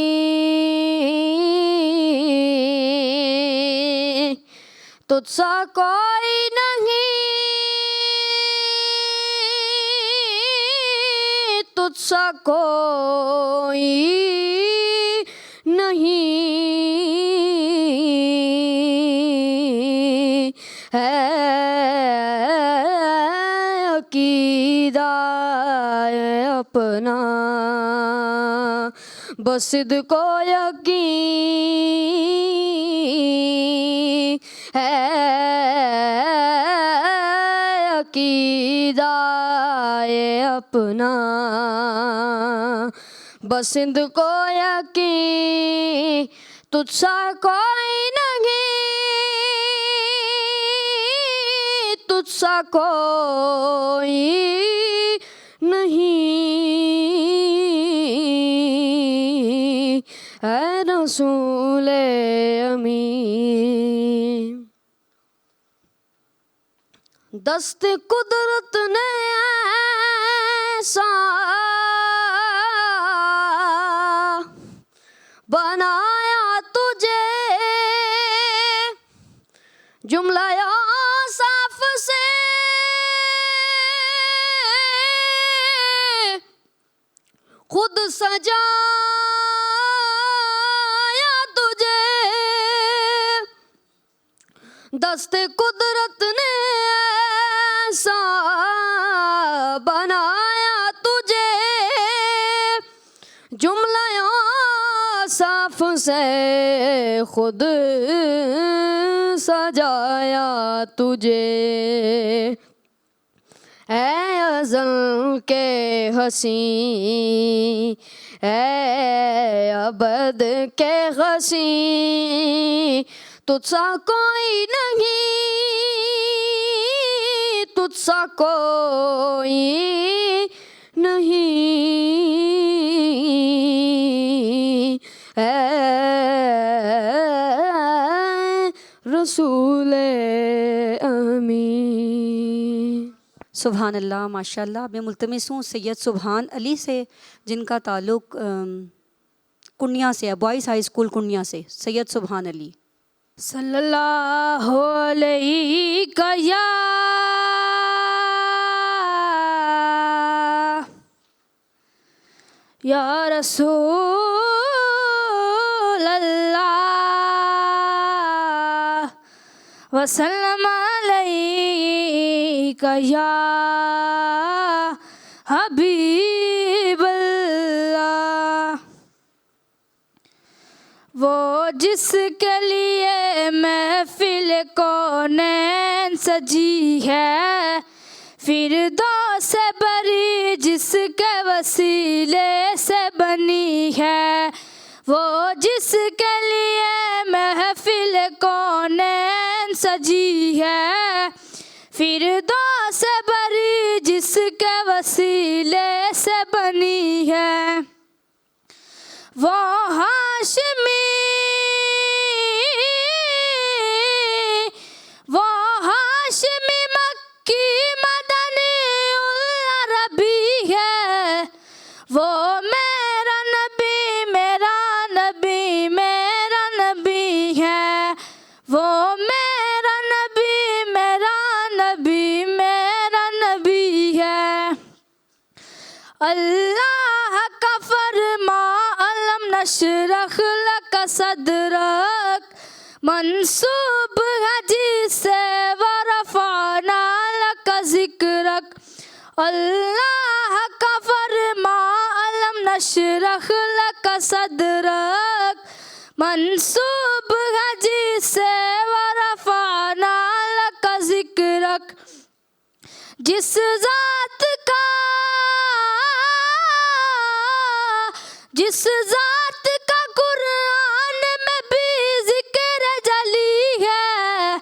तुझसा कोई नहीं, तुझ तुझसा कोई नहीं है अकीदा अपना बस को यकीन है अकीदा अपना बस को यकीन तुझसा कोई नहीं तुझसा कोई नहीं है रसूल अमीन। दस्त कुदरत ने ऐसा बनाया तुझे जुमला साफ से खुद सजाया तुझे दस्ते कुदरत ने ऐसा बनाया तुझे जुमला साफ से खुद सजाया तुझे ऐ अज़ल के हसी ऐ अबद के हसी तुझसा कोई नहीं तुझसा कोई नहीं ऐ रसूल अमीन। सुभान अल्लाह, माशाल्लाह। मैं मुल्तमिस हूँ सैयद सुभान अली से, जिनका ताल्लुक़ कुन्या से है, बॉयज़ हाई स्कूल कुन्या से। सैयद सुभान अली। सल्लल्लाहु अलैहि या रसूल अल्लाह वसल्लम अलैका या हबीब अल्लाह। वो जिसके लिए महफिल कौनैन सजी है, फिरदौस से बरी जिसके वसीले से बनी है। वो जिसके लिए महफिल कौनैन सजी है, फिरदौस से बरी जिसके वसीले से बनी है। वो हाशमी मक्की मदनी उल अरबी है। वो मेरा नबी मेरा नबी मेरा नबी है। वो मेरा नबी मेरा नबी मेरा नबी है। अल्लाह का फरमा अलम नशरह लक सदरक, मंसूब हजी से वरफाना लक जिक्रक। अल्लाह का फरमा अलम नशरह लक सदरक, मंसूब हजी से वरफाना लक जिक्रक। जिस ज़ात का कुरान में भी जिक्र जली है,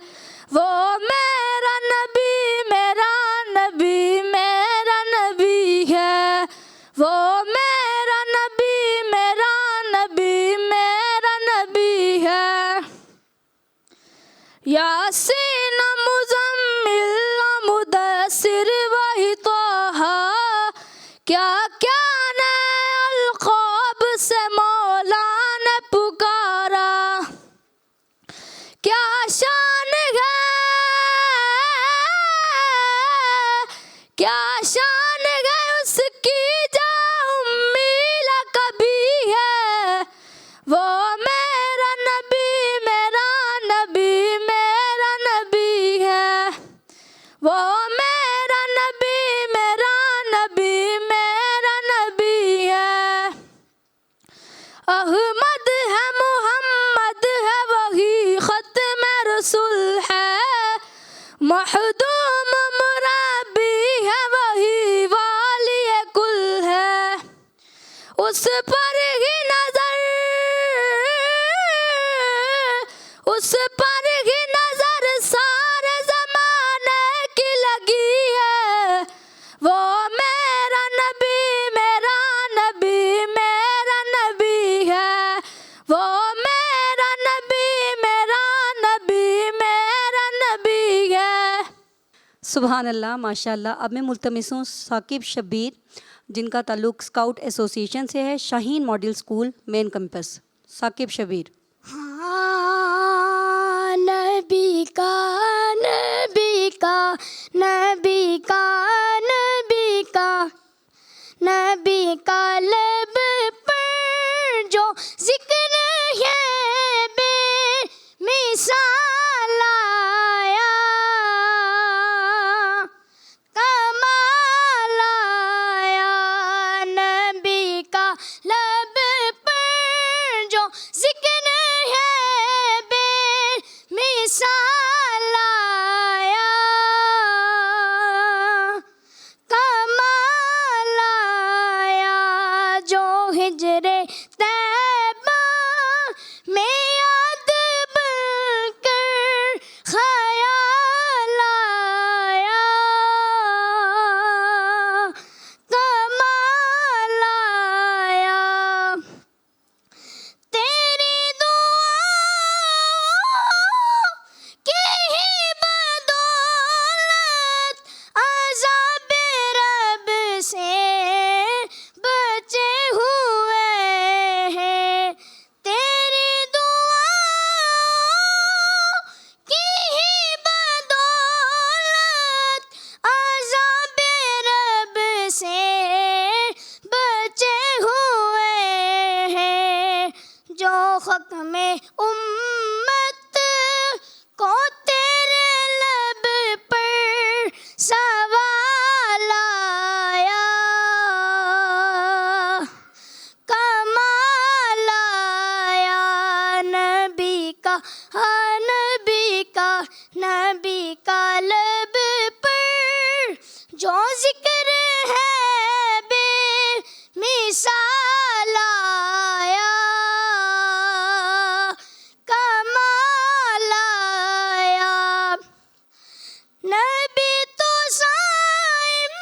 वो मेरा नबी मेरा नबी मेरा नबी है। वो मेरा नबी मेरा नबी मेरा नबी है। यासीन मुज़म्मिल मुदस्सिर वही तोहा, क्या क्या ने अलक़ाब से मौला ने पुकारा। क्या शान है क्या शान है उसकी जाओ वो मेरा नबी मेरा नबी मेरा नबी है। अहमद है मोहम्मद है वही ख़त्म रसूल है। महदूम मुरब्बी है वही वाली कुल है। उस पर ही नजर उस पर ही नजर सारे जमाने की लगी है। वो मेरा नबी मेरा नबी मेरा नबी है। वो मेरा नबी मेरा नबी मेरा नबी है। सुबहान अल्लाह माशाअल्लाह। अब मैं मुल्तमिस हूँ साकिब शब्बीर, जिनका ताल्लुक़ स्काउट एसोसिएशन से है, Shaheen model school main campus. Saqib Shabbir. हाँ, नबी का नबी का नबी का नबी का नबी का लब पर जो जिक्र है बेमिसाल आया। कमाल आया नबी का लब पर जो जिक्र है बेमिसाल आया। कमाल आया जो हिजरे तैबा में याद बनकर ख़याल आया। कमाल आया तेरी दुआओं की ही बदौलत अज़ाब रब से बचे हुए हैं। तेरी दुआओं की ही बदौलत अज़ाब रब से बचे हुए हैं। जो हक में उम्मत को तेरे लब पर सवाल आया। कमाल आया नबी का हाँ नबी का लब पर जो जिक्र है बेमिसाल आया। कमाल आया नबी तो साइम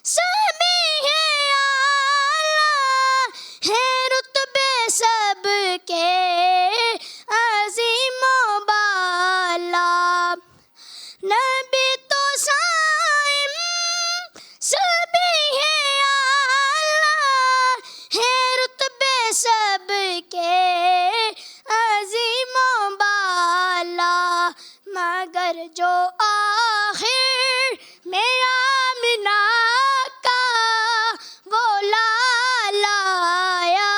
सभी है आला है रुतबे सबके अज़ीम बाला। नबी तो साइम सभी है आला है रुतबे सबके अज़ीम बाला। मगर जो आखिर में आमिना का वो लाल आया।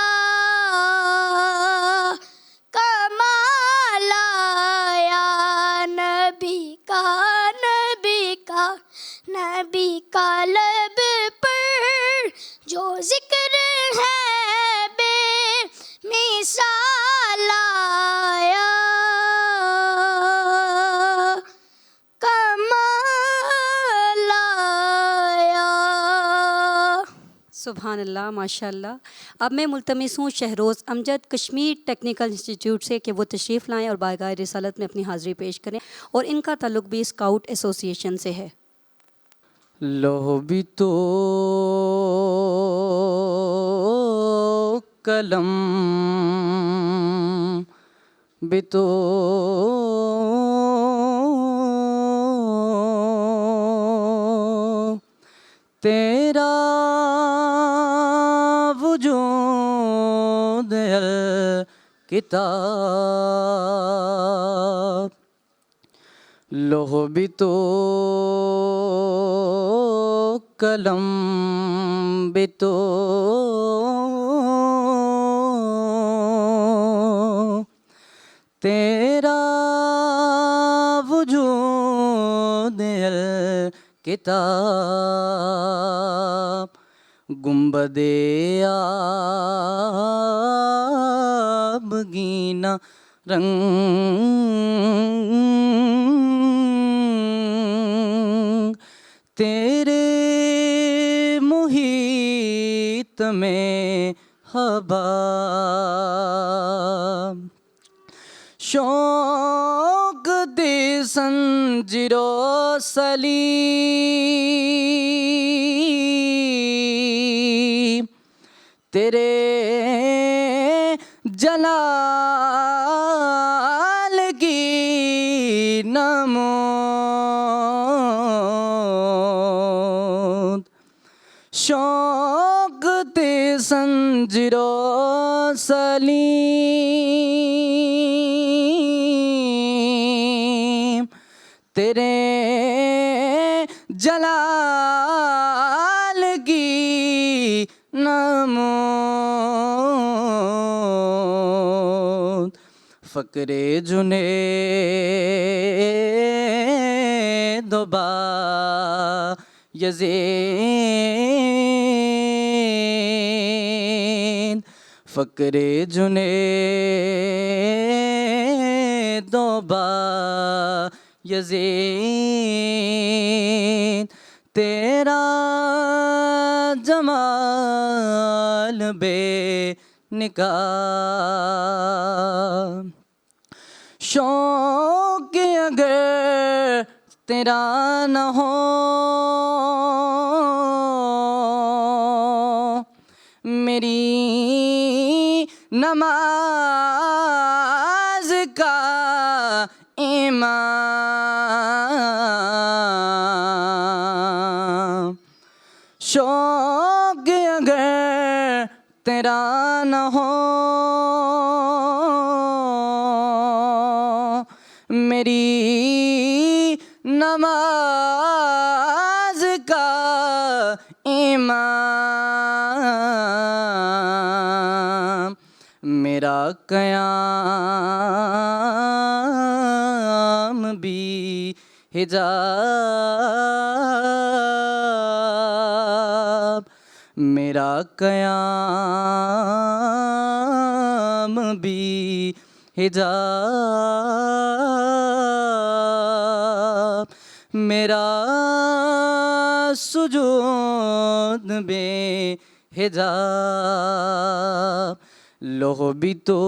कमाल आया नबी का लब पर जो जिक्र है बेमिसाल आया। कमाल आया। सुबहान अल्लाह माशाअल्लाह। अब मैं मुल्तमिस हूँ शहरोज़ अमजद कश्मीर टेक्निकल इंस्टीट्यूट से कि वो तशरीफ़ लाएँ और बारगाह रिसालत में अपनी हाज़िरी पेश करें, और इनका ताल्लुक़ भी स्काउट एसोसिएशन से है। लोह भी तो कलम भी तो तेरा वजूद अल किताब। लोह भी तो कलम भी तो तेरा वजूद अल किताब गुंबदे आबगीना रंग तेरे मुहीत में हवा शौक दे संजिरो सली तेरे जलाल की नमोद शौक ते संजिरो सलीम तेरे जलाल की नमोद फ़क्रे जुने दोबा यज़ीद फ़क्रे जुने दोबा यज़ीद तेरा जमाल बेनिकाब शौक अगर तेरा न हो मेरी नमाज का इमाम शौक अगर तेरा न हो मेरी नमाज का इमाम मेरा क़याम भी हिजाब मेरा क़याम भी हिजाब मेरा सुजूद बेहिजाब लोह भी तो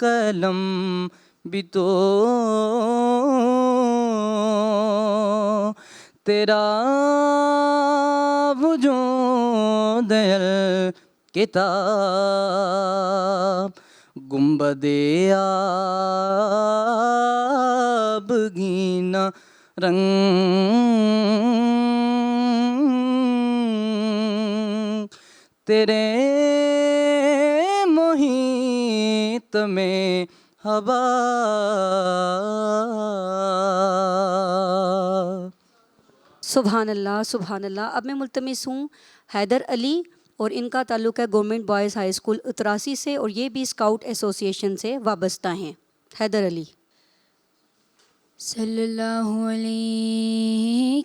कलम भी तो तेरा वजूद किताब गुंबदे आबगीना रंग तेरे मोहित में हवा सुभान अल्लाह सुभान अल्लाह। अब मैं मुल्तमिस हूँ हैदर अली और इनका ताल्लुक़ है गवर्नमेंट बॉयज़ हाई स्कूल उत्तरासी से और ये भी स्काउट एसोसिएशन से वाबस्ता हैं। हैदर अली। सल्लल्लाहु अलैहि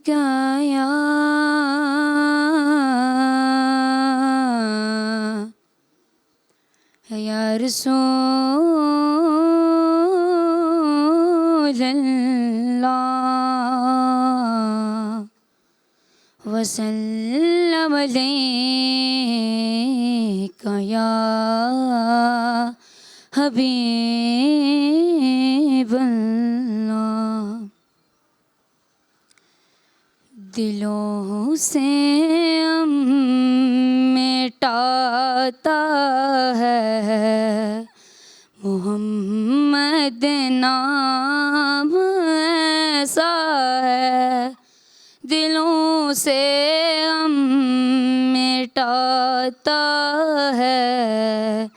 या रसूल अल्लाह वसल्लम अलैका या हबीब अल्लाह। दिलों से हम मिटाता है मोहम्मद नाम ऐसा है। दिलों से हम मिटाता है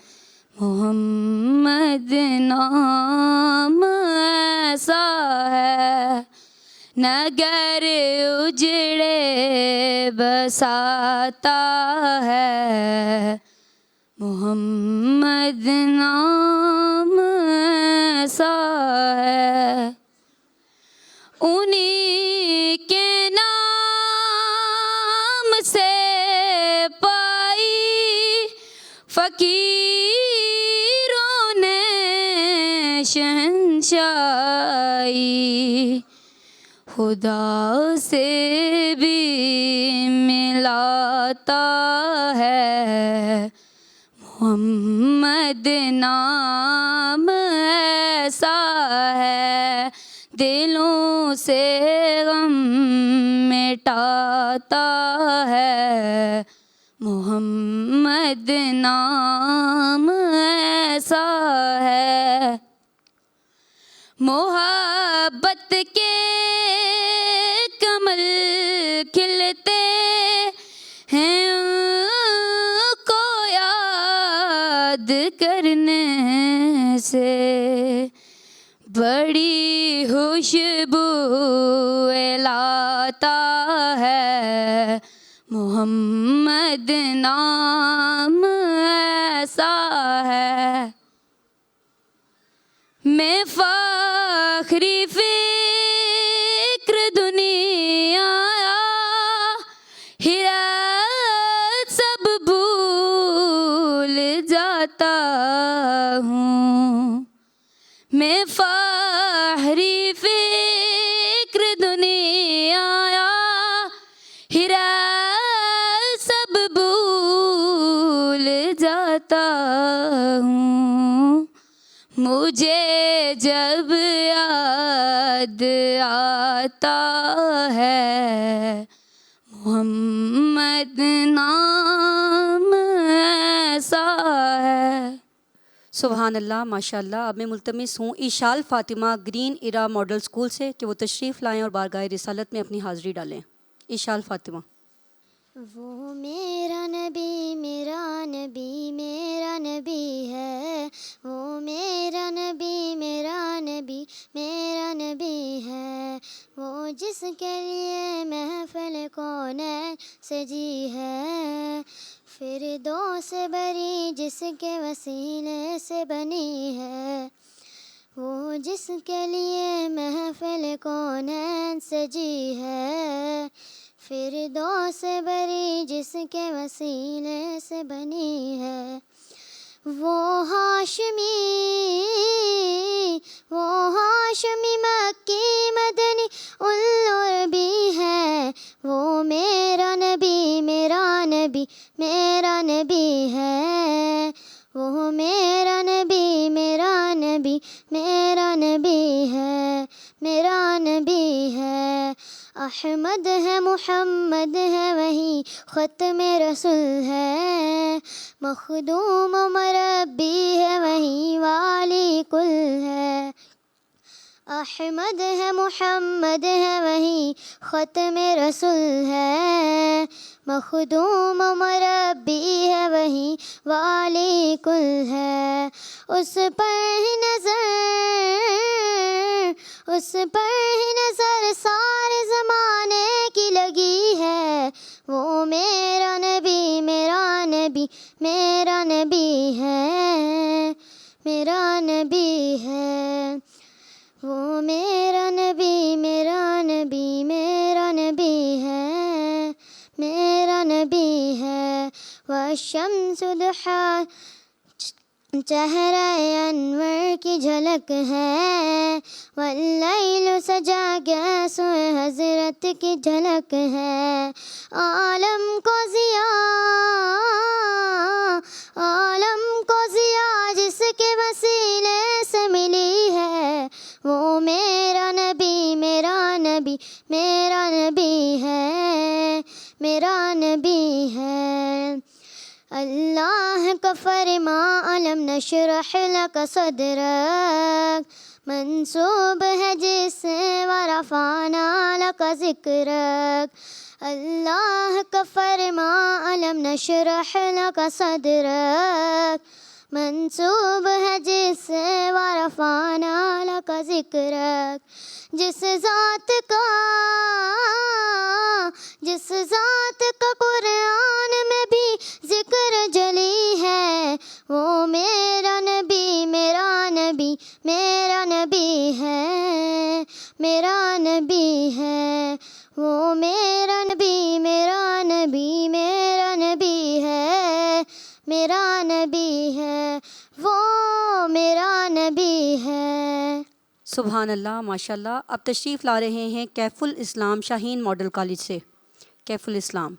मोहम्मद नाम ऐसा है। नगर उजड़े बसाता है मोहम्मद नाम ऐसा है। उन्हीं के नाम से पाई फकीरों ने शहंशाही। खुदा से भी मिलाता है मोहम्मद नाम ऐसा है, दिलों से गम मिटाता है मोहम्मद नाम ऐसा है। मोहब्बत के कमल खिलते हैं उनको याद करने से, बड़ी खुशबू लाता है मोहम्मद नाम ऐसा है। मैं फ़ाख़्री फ़िक्र दुनिया हिरात सब भूल जाता हूँ। मैं फ़ाख़्री फ़िक्र दुनिया हिरात सब भूल जाता हूँ। मुझे जब याद आता है मोहम्मद नाम ऐसा है। सुभान अल्लाह, माशाअल्लाह। अब मैं मुल्तमिस हूँ ईशाल फ़ातिमा ग्रीन इरा मॉडल स्कूल से कि वो तशरीफ़ लाएं और बारगाह रिसालत में अपनी हाज़िरी डालें। ईशाल फ़ातिमा। वो मेरा नबी मेरा नबी मेरा नबी है, वो मेरा नबी मेरा नबी मेरा नबी है, वो जिसके लिए महफ़िल कौनैन सजी है, फ़िरदौस बरी जिसके वसीले से बनी है, वो जिसके लिए महफ़िल कौनैन सजी है, फ़िरदौस बरी जिसके वसीले से बनी है। वो हाशमी मक्की मदनी उल्लुरबी है, वो मेरा नबी मेरा नबी मेरा नबी है, वो मेरा नबी मेरा नबी मेरा नबी है, मेरा नबी है। अहमद है मुहम्मद है वही ख़त्म रसूल है, मखदूम मरबी है वही वाली कुल है। अहमद है मुहम्मद है वही ख़त्म रसूल है, मखदूम मरबी है वही वाली कुल है। उस पर ही नज़र सारे ज़माने की लगी है, वो मेरा नबी मेरा नबी मेरा नबी है, मेरा नबी है, वो मेरा नबी मेरा नबी मेरा नबी है, मेरा नबी है। वशम्सु दुहा चेहरा अनवर की झलक है, वल्लैल सजा गया सोए हज़रत की झलक है। आलम को ज़िया जिसके वसीले से मिली है, वो मेरा नबी मेरा नबी मेरा नबी है, मेरा नबी है। अल्लाह का फरमा अलम नशरह लक सदरक, मंसूब है जिससे वरफ़ाना लक ज़िक्रक। अल्लाह का फरमा अलम नशरह लक सदरक, मंसूब है जिससे वरफ़ाना लक ज़िक्रक। जिस ज़ात का कुरान में भी ज़िक्र जली है, वो मेरा नबी मेरा नबी मेरा नबी है, मेरा नबी मेरा नबी है, वो मेरा नबी है। सुभान अल्लाह, माशाल्लाह। अब तशरीफ़ ला रहे हैं कैफुल इस्लाम शाहीन मॉडल कॉलेज से। कैफुल इस्लाम।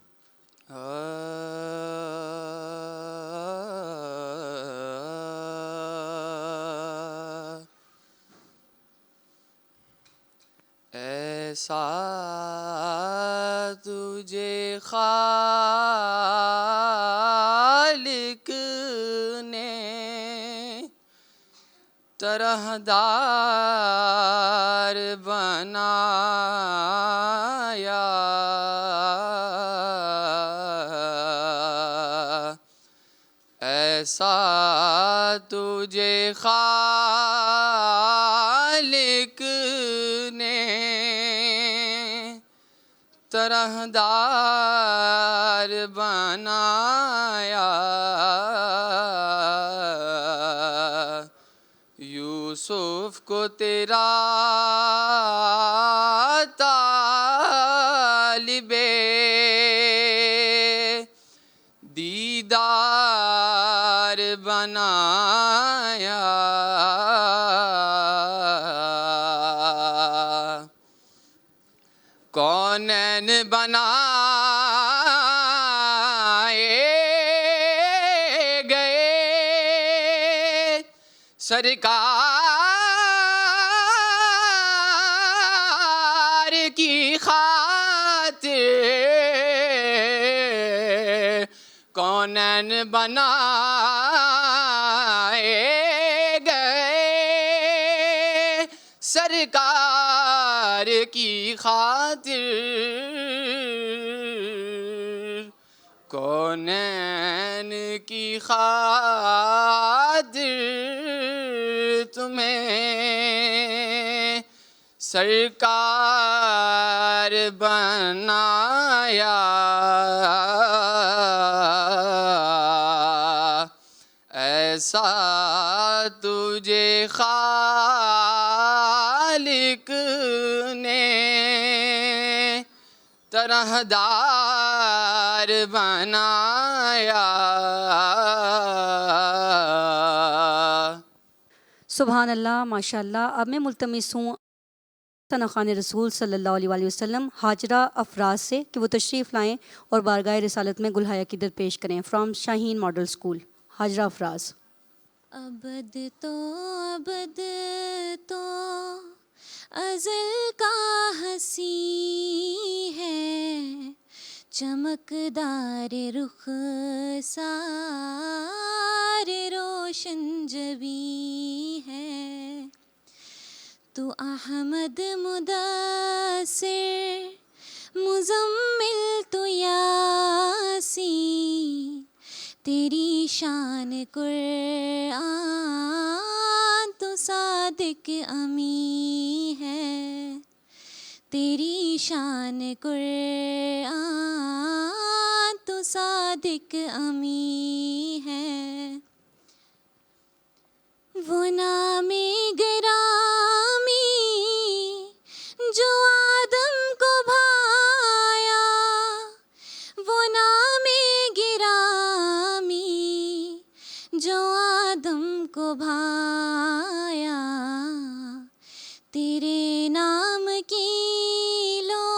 ऐसा तुझे खालिक ने तरहदार बनाया, ऐसा तुझे खालिक ने तरहदार बनाया। यूसुफ को तेरा तालिबे दीदार बनाया। कौनैन बनाए गए सरकार की खातिर, कौनैन बनाए गए सरकार की खातिर, कौनैन की खातिर तुम्हें सरकार बनाया। ऐसा तुझे खालिक ने तरहदार बनाया। सुभान अल्लाह, माशाल्लाह। अब मैं मुल्तमिस हूँ खान रसूल सल्लल्लाहु अलैहि वसल्लम हाजरा अफराज से कि वो तशरीफ़ लाएँ और बारगाह रिसालत में गुलहाया क़ीदत पेश करें। From Shaheen model school, Hajra Afraz. अबद तो अज़ल का हंसी है, चमकदार रुख सारे रोशन जबी है। तू अहमद मुदस्सिर मुज़म्मिल तू यासी, तेरी शान कुरआन तो सादिक अमी है। तेरी शान कुरआन तो सादिक अमी है। वो नामे गिरामी जो आदम को भाया, वो नामे गिरामी जो आदम को भाया। तेरे नाम की लो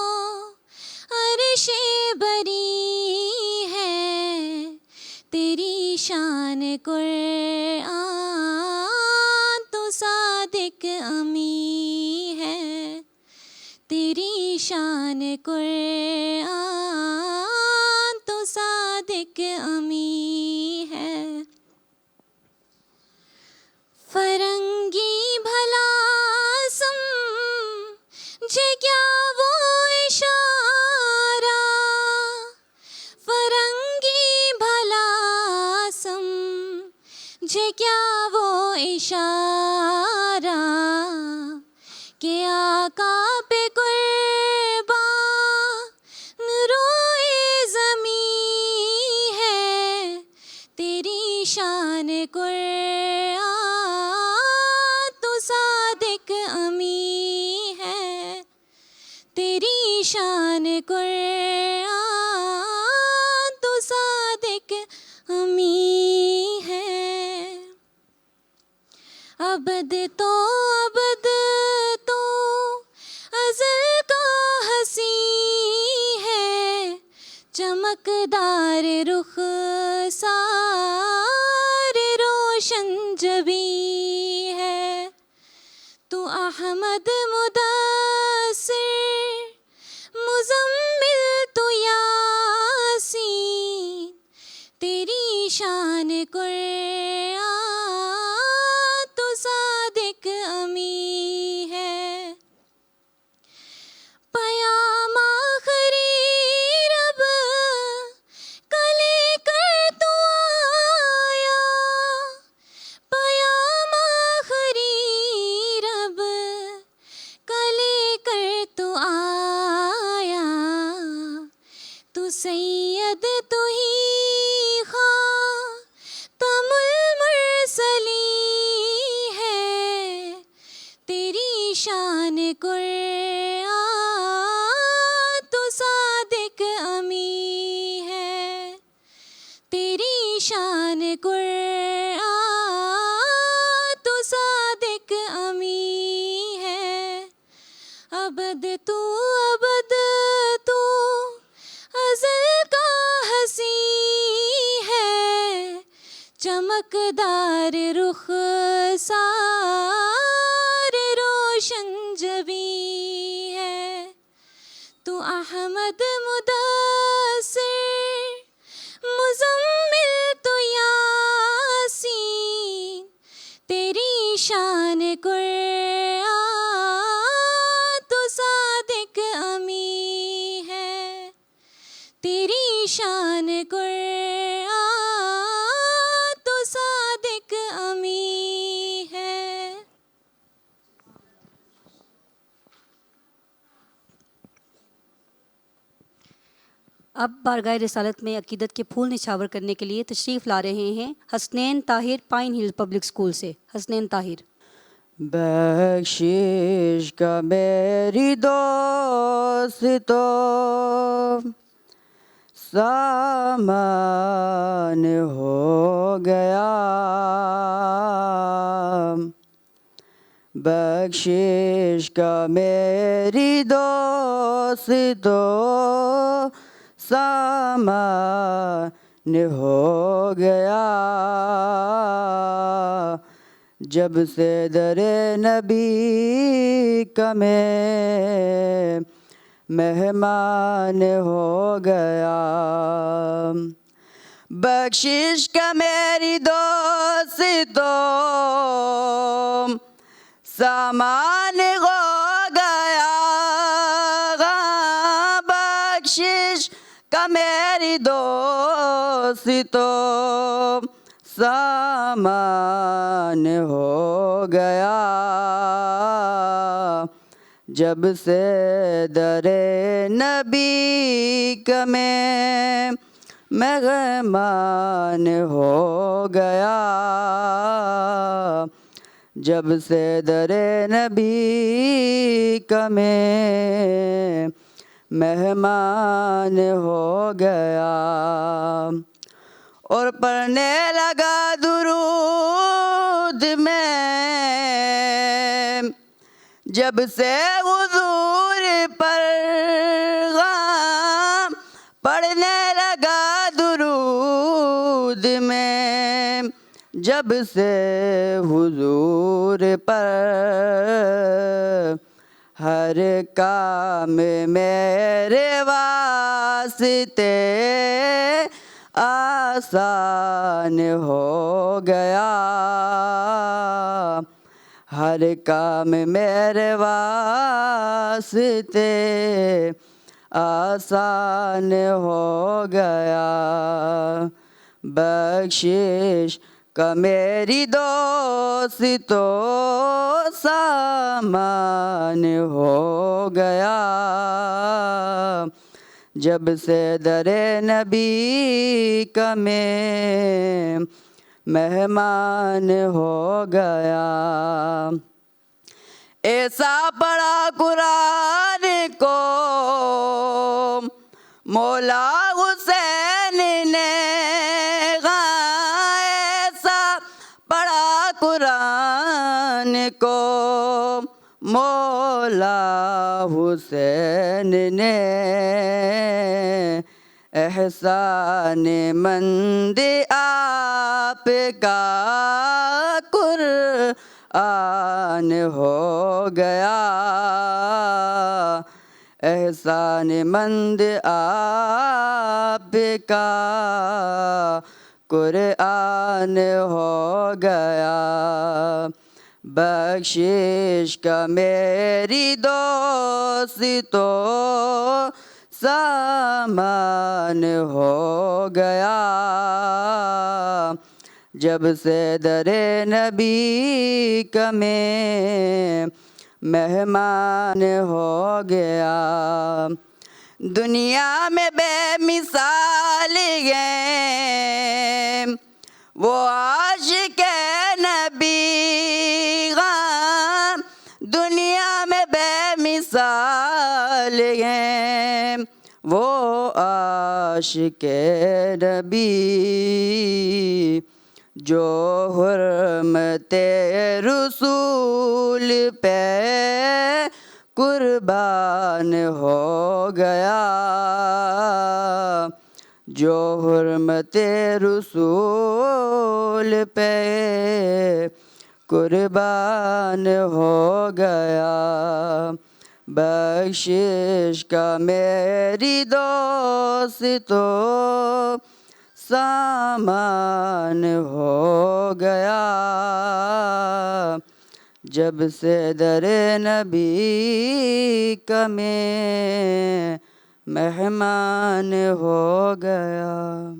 अर्शे बरी है, तेरी शान कुरआन तो सादिक अमी है। तेरी शान कुरआन तो सादिक अमी है। फरंगी भला समझे क्या वो इशारा, फरंगी भला समझे क्या वो इशारा, के आका पे कुर्बान रोए ज़मी है। तेरी शान कुरआन तो सादिक अमी है। तेरी शान कुरआन तो सादिक अमी अबद तो अज़ल का हसी है, चमकदार रुख सारे रोशन जबी है। तू अहमद मुदस्सिर मुज़म्मिल तो यासीन, तेरी शान कुरआन तो सादिक अमी है। पयाम आखिरी रब का लेकर तू आया, पयाम आखिरी रब का लेकर तू आया। तू सैयद तू ही खातमुल मुरसलीन है, तेरी शान कुरआन तो सादिक अमी है। तेरी शान कुरआन तो सादिक अमी है। अबद तू अज़ल का हसी है, चमकदार रुख सारे रोशन जबी है। तू अहमद मुदस्सिर मुज़म्मिल तो यासीन, तेरी शान कुरआन तो सादिक अमी है। तेरी शान कुरआन तो सादिक अमी है। अब बारगाह रिसालत में अकीदत के फूल निछावर करने के लिए तशरीफ़ ला रहे हैं हसनैन ताहिर पाइन हिल पब्लिक स्कूल से। हसनैन ताहिर। बख्शिश का मेरी दोस्तों सामान हो गया, बख्शिश का मेरी दोस्तों सामान हो गया। जब से दरे नबी का मैं मेहमान हो गया। बख्शिश का मेरी दोस्तों सामान हो गया, बख्शिश का मेरी दोस्तों सामान हो गया। जब से दरे नबी का मैं मेहमान हो गया। जब से दरे नबी का मैं मेहमान हो गया। और पढ़ने लगा दुरूद में जब से हुजूर पर पढ़ने लगा दुरूद में जब से हुजूर पर हर काम मेरे वास्ते आसान हो गया। हर काम मेरे वास्ते आसान हो गया। बख्शिश का मेरी दोस्तों सामान हो गया। जब से दरे नबी का मैं मेहमान हो गया। ऐसा पढ़ा कुरान को मौला हुसैन ने, ऐसा पढ़ा कुरान को मौला हुसैन ने एहसान मंद आपका कुरआन हो गया, एहसान मंद आपका कुरआन हो गया। बख्शिश का मेरी दोस्तों सामान हो गया, जब से दरे नबी का मैं मेहमान हो गया। दुनिया में बेमिसाल है वो आशिक नबी, दुनिया में बेमिसाल है वो आशिक नबी, जो हुर्मते रसूल पे कुर्बान हो गया, जो हुर्मते रसूल पे कुर्बान हो गया। बख्शिश का मेरी दोस्तों सामान हो गया, जब से दरे नबी का मैं मेहमान हो गया।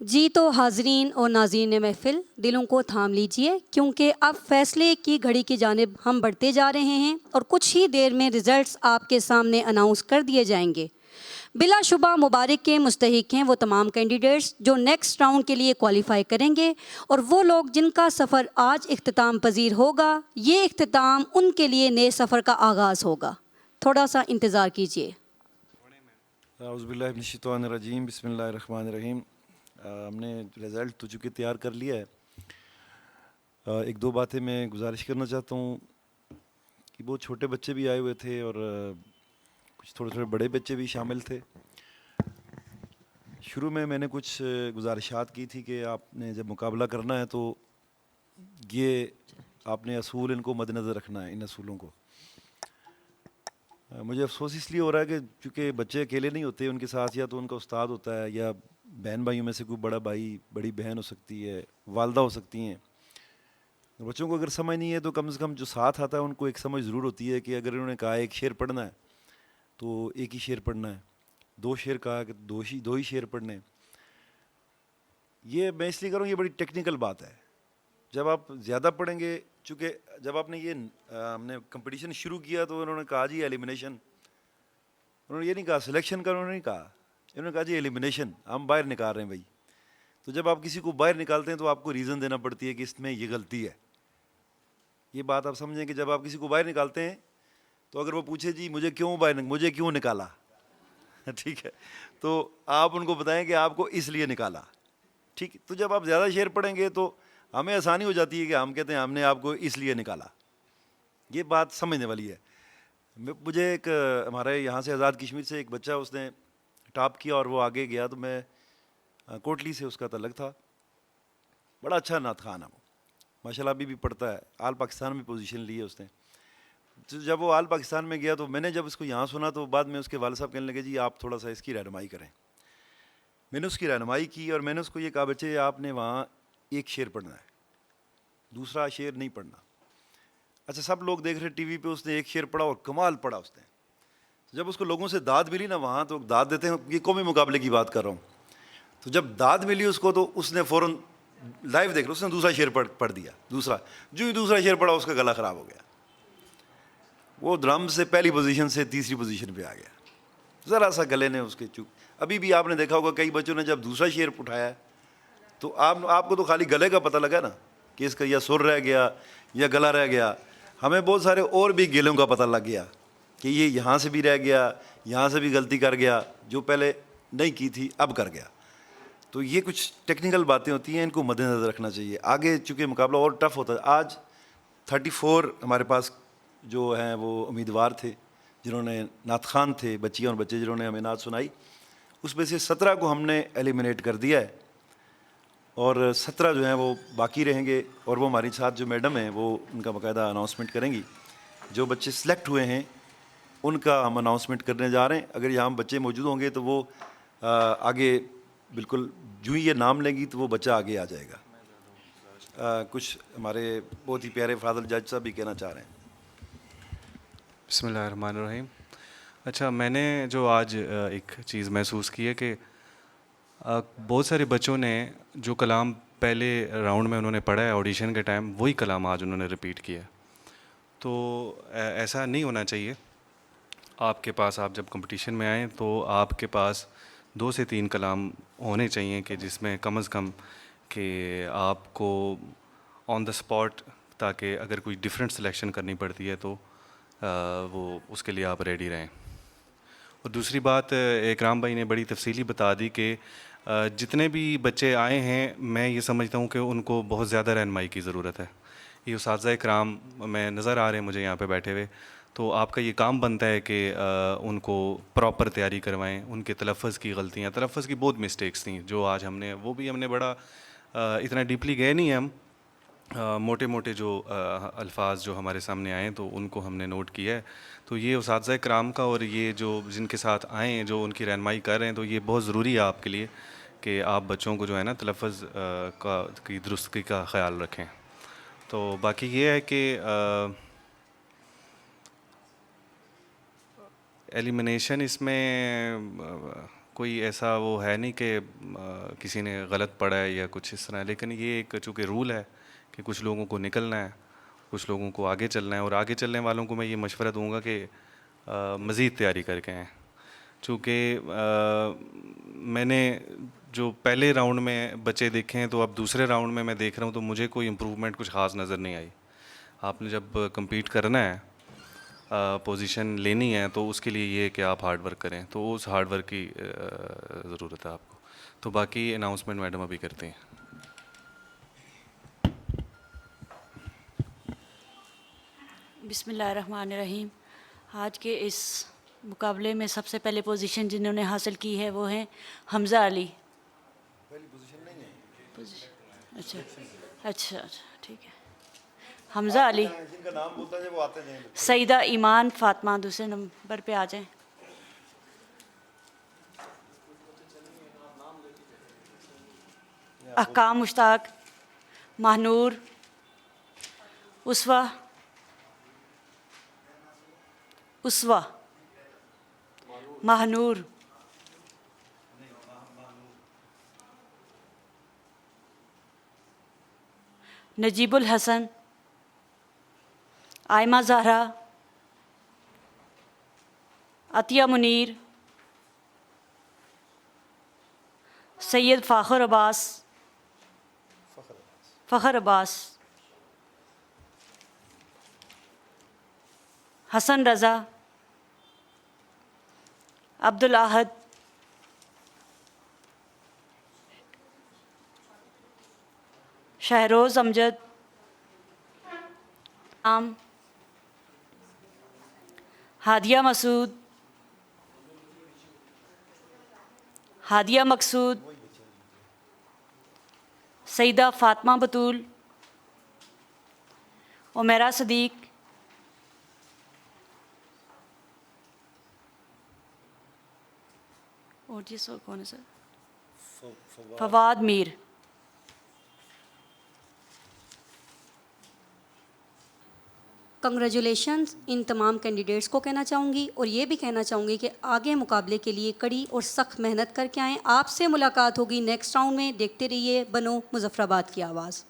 जी तो हाजरीन और नाज़रीन महफ़िल, दिलों को थाम लीजिए क्योंकि अब फ़ैसले की घड़ी की जानिब हम बढ़ते जा रहे हैं और कुछ ही देर में रिज़ल्ट्स आपके सामने अनाउंस कर दिए जाएंगे। बिलाशुबा मुबारक के मुस्तहिक हैं वो तमाम कैंडिडेट्स जो नेक्स्ट राउंड के लिए क्वालिफ़ाई करेंगे और वो लोग जिनका सफ़र आज इख्तिताम पजीर होगा। ये इख्तिताम उनके लिए नए सफ़र का आगाज़ होगा। थोड़ा सा इंतज़ार कीजिए। औज़ुबिल्लाहिमिनश्शैतानिर्रजीम, बिस्मिल्लाहिर्रहमानिर्रहीम। हमने रिज़ल्ट तो चूँकि तैयार कर लिया है। एक दो बातें मैं गुजारिश करना चाहता हूँ कि बहुत छोटे बच्चे भी आए हुए थे और कुछ थोड़े थोड़े बड़े बच्चे भी शामिल थे। शुरू में मैंने कुछ गुजारिशात की थी कि आपने जब मुकाबला करना है तो ये आपने असूल इनको मद्देनज़र रखना है, इन असूलों को। मुझे अफसोस इसलिए हो रहा है कि चूँकि बच्चे अकेले नहीं होते, उनके साथ या तो उनका उस्ताद होता है या बहन भाइयों में से कोई बड़ा भाई बड़ी बहन हो सकती है, वालदा हो सकती हैं। बच्चों को अगर समझ नहीं है तो कम से कम जो साथ आता है उनको एक समझ ज़रूर होती है कि अगर इन्होंने कहा एक शेर पढ़ना है तो एक ही शेर पढ़ना है, दो शेर कहा कि दो ही शेर पढ़ने हैं। ये मैं इसलिए कह रहा हूँ, ये बड़ी टेक्निकल बात है। जब आप ज़्यादा पढ़ेंगे, चूँकि जब आपने ये हमने कंपटीशन शुरू किया तो उन्होंने कहा जी एलिमिनेशन, उन्होंने ये नहीं कहा सिलेक्शन का, उन्होंने नहीं कहा, इन्होंने कहा जी एलिमिनेशन, हम बाहर निकाल रहे हैं भाई। तो जब आप किसी को बाहर निकालते हैं तो आपको रीज़न देना पड़ती है कि इसमें ये गलती है। ये बात आप समझें कि जब आप किसी को बाहर निकालते हैं तो अगर वो पूछे जी मुझे क्यों निकाला ठीक है, तो आप उनको बताएं कि आपको इसलिए निकाला। ठीक, तो जब आप ज़्यादा शेर पढ़ेंगे तो हमें आसानी हो जाती है कि हम कहते हैं हमने आपको इसलिए निकाला। ये बात समझने वाली है। मुझे एक हमारे यहाँ से आज़ाद कश्मीर से एक बच्चा, उसने टॉप किया और वो आगे गया, तो मैं कोटली से उसका तल्लक था। बड़ा अच्छा नात खान है वो, माशाल्लाह अभी भी पढ़ता है। आल पाकिस्तान में पोजीशन ली है उसने। तो जब वो आल पाकिस्तान में गया तो मैंने जब उसको यहाँ सुना तो बाद में उसके वालिद साहब कहने लगे जी आप थोड़ा सा इसकी रहनुमाई करें। मैंने उसकी रहनुमाई की और मैंने उसको ये कहा बच्चे आपने वहाँ एक शेर पढ़ना है, दूसरा शेर नहीं पढ़ना। अच्छा, सब लोग देख रहे टीवी पे, उसने एक शेर पढ़ा और कमाल पढ़ा उसने। जब उसको लोगों से दाद मिली ना वहाँ, तो दाद देते हैं, ये कौमी मुकाबले की बात कर रहा हूँ, तो जब दाद मिली उसको तो उसने फ़ौरन लाइव देख रहा, उसने दूसरा शेर पढ़ दिया। जो ही दूसरा शेर पढ़ा उसका गला ख़राब हो गया। वो ड्रम से पहली पोजीशन से तीसरी पोजीशन पे आ गया, ज़रा सा गले ने उसके चूक। अभी भी आपने देखा होगा कई बच्चों ने जब दूसरा शेर उठाया तो आपको तो खाली गले का पता लगा ना कि इसका या सुर रह गया या गला रह गया। हमें बहुत सारे और भी गिलों का पता लग गया कि ये यहाँ से भी रह गया, यहाँ से भी गलती कर गया, जो पहले नहीं की थी अब कर गया। तो ये कुछ टेक्निकल बातें होती हैं, इनको मद्देनज़र रखना चाहिए। आगे चूँकि मुकाबला और टफ़ होता है। आज 34 हमारे पास जो हैं वो उम्मीदवार थे जिन्होंने नात खान थे, बच्चियाँ और बच्चे जिन्होंने हमें नात सुनाई। उसमें से 17 को हमने एलिमिनेट कर दिया है और 17 जो हैं वो बाकी रहेंगे और वो हमारे साथ जो मैडम हैं वो उनका बाकायदा अनाउंसमेंट करेंगी। जो बच्चे सिलेक्ट हुए हैं उनका हम अनाउंसमेंट करने जा रहे हैं। अगर यहाँ बच्चे मौजूद होंगे तो वो आगे बिल्कुल जो ही ये नाम लेंगी तो वो बच्चा आगे आ जाएगा। कुछ हमारे बहुत ही प्यारे फादर जज साहब भी कहना चाह रहे हैं। बिस्मिल्लाहिर्रहमानिर्रहीम। अच्छा, मैंने जो आज एक चीज़ महसूस की है कि बहुत सारे बच्चों ने जो कलाम पहले राउंड में उन्होंने पढ़ा है ऑडिशन के टाइम, वही कलाम आज उन्होंने रिपीट किया है। तो ऐसा नहीं होना चाहिए। आपके पास, आप जब कंपटीशन में आएँ तो आपके पास 2 से 3 कलाम होने चाहिए कि जिसमें कम से कम कि आपको ऑन द स्पॉट, ताकि अगर कोई डिफरेंट सिलेक्शन करनी पड़ती है तो वो उसके लिए आप रेडी रहें। और दूसरी बात, इकराम भाई ने बड़ी तफसीली बता दी कि जितने भी बच्चे आए हैं, मैं ये समझता हूँ कि उनको बहुत ज़्यादा रहनुमाई की ज़रूरत है। ये उस्ताद इकराम में नज़र आ रहे हैं मुझे यहाँ पे बैठे हुए, तो आपका ये काम बनता है कि उनको प्रॉपर तैयारी करवाएं। उनके तलफ़्फ़ुज़ की गलतियाँ, तलफ़्फ़ुज़ की बहुत मिस्टेक्स थी जो आज हमने बड़ा इतना डीपली गए नहीं हम, मोटे मोटे जो अल्फाज जो हमारे सामने आए तो उनको हमने नोट किया है। तो ये उस्ताद इकराम का और ये जो जिनके साथ आए हैं, जो उनकी रहनुमाई कर रहे हैं, तो ये बहुत ज़रूरी है आपके लिए कि आप बच्चों को जो है ना तलफ़्फ़ुज़ की दुरुस्ती का ख़्याल रखें। तो बाकी ये है कि एलिमिनेशन इसमें कोई ऐसा वो है नहीं कि किसी ने गलत पढ़ा है या कुछ इस तरह, लेकिन ये एक चूँकि रूल है कि कुछ लोगों को निकलना है, कुछ लोगों को आगे चलना है। और आगे चलने वालों को मैं ये मशवरा दूंगा कि मज़ीद तैयारी करके आएँ। चूँकि मैंने जो पहले राउंड में बच्चे देखे हैं, तो अब दूसरे राउंड में मैं देख रहा हूँ तो मुझे कोई इम्प्रूवमेंट कुछ ख़ास नज़र नहीं आई। आपने जब कम्पीट करना है, पोजीशन लेनी है, तो उसके लिए ये है कि आप हार्ड वर्क करें, तो उस हार्ड वर्क की ज़रूरत है आपको। तो बाकी अनाउंसमेंट मैडम अभी करते हैं। बिस्मिल्लाहिर्रहमानिर्रहीम। आज के इस मुकाबले में सबसे पहले पोजीशन जिन्होंने हासिल की है वो हैं हमज़ा अली। पहली पोजीशन नहीं है। अच्छा, ठीक है। हमज़ा अली, जिनका नाम बोलता है वो आते हैं। सईदा ईमान फ़ातिमा दूसरे नंबर पे आ जाएं। अहकाम मुश्ताक, महानूर, उसवा, महानूर, नजीबुल हसन, आयमा ज़हरा, अतिया मुनीर, सैयद फ़ाखर अब्बास, हसन रज़ा, अब्दुल आहद, शहरोज़ अमजद, हादिया मसूद, हादिया मकसूद, सईदा फ़ातिमा बतूल, उमेरा सदीक, और जी सर कौन है सर? फवाद मीर। कंग्रेचुलेशंस इन तमाम कैंडिडेट्स को कहना चाहूँगी और ये भी कहना चाहूँगी कि आगे मुकाबले के लिए कड़ी और सख्त मेहनत करके आएँ। आपसे मुलाकात होगी नेक्स्ट राउंड में। देखते रहिए बनो मुज़फ़्फ़राबाद की आवाज़।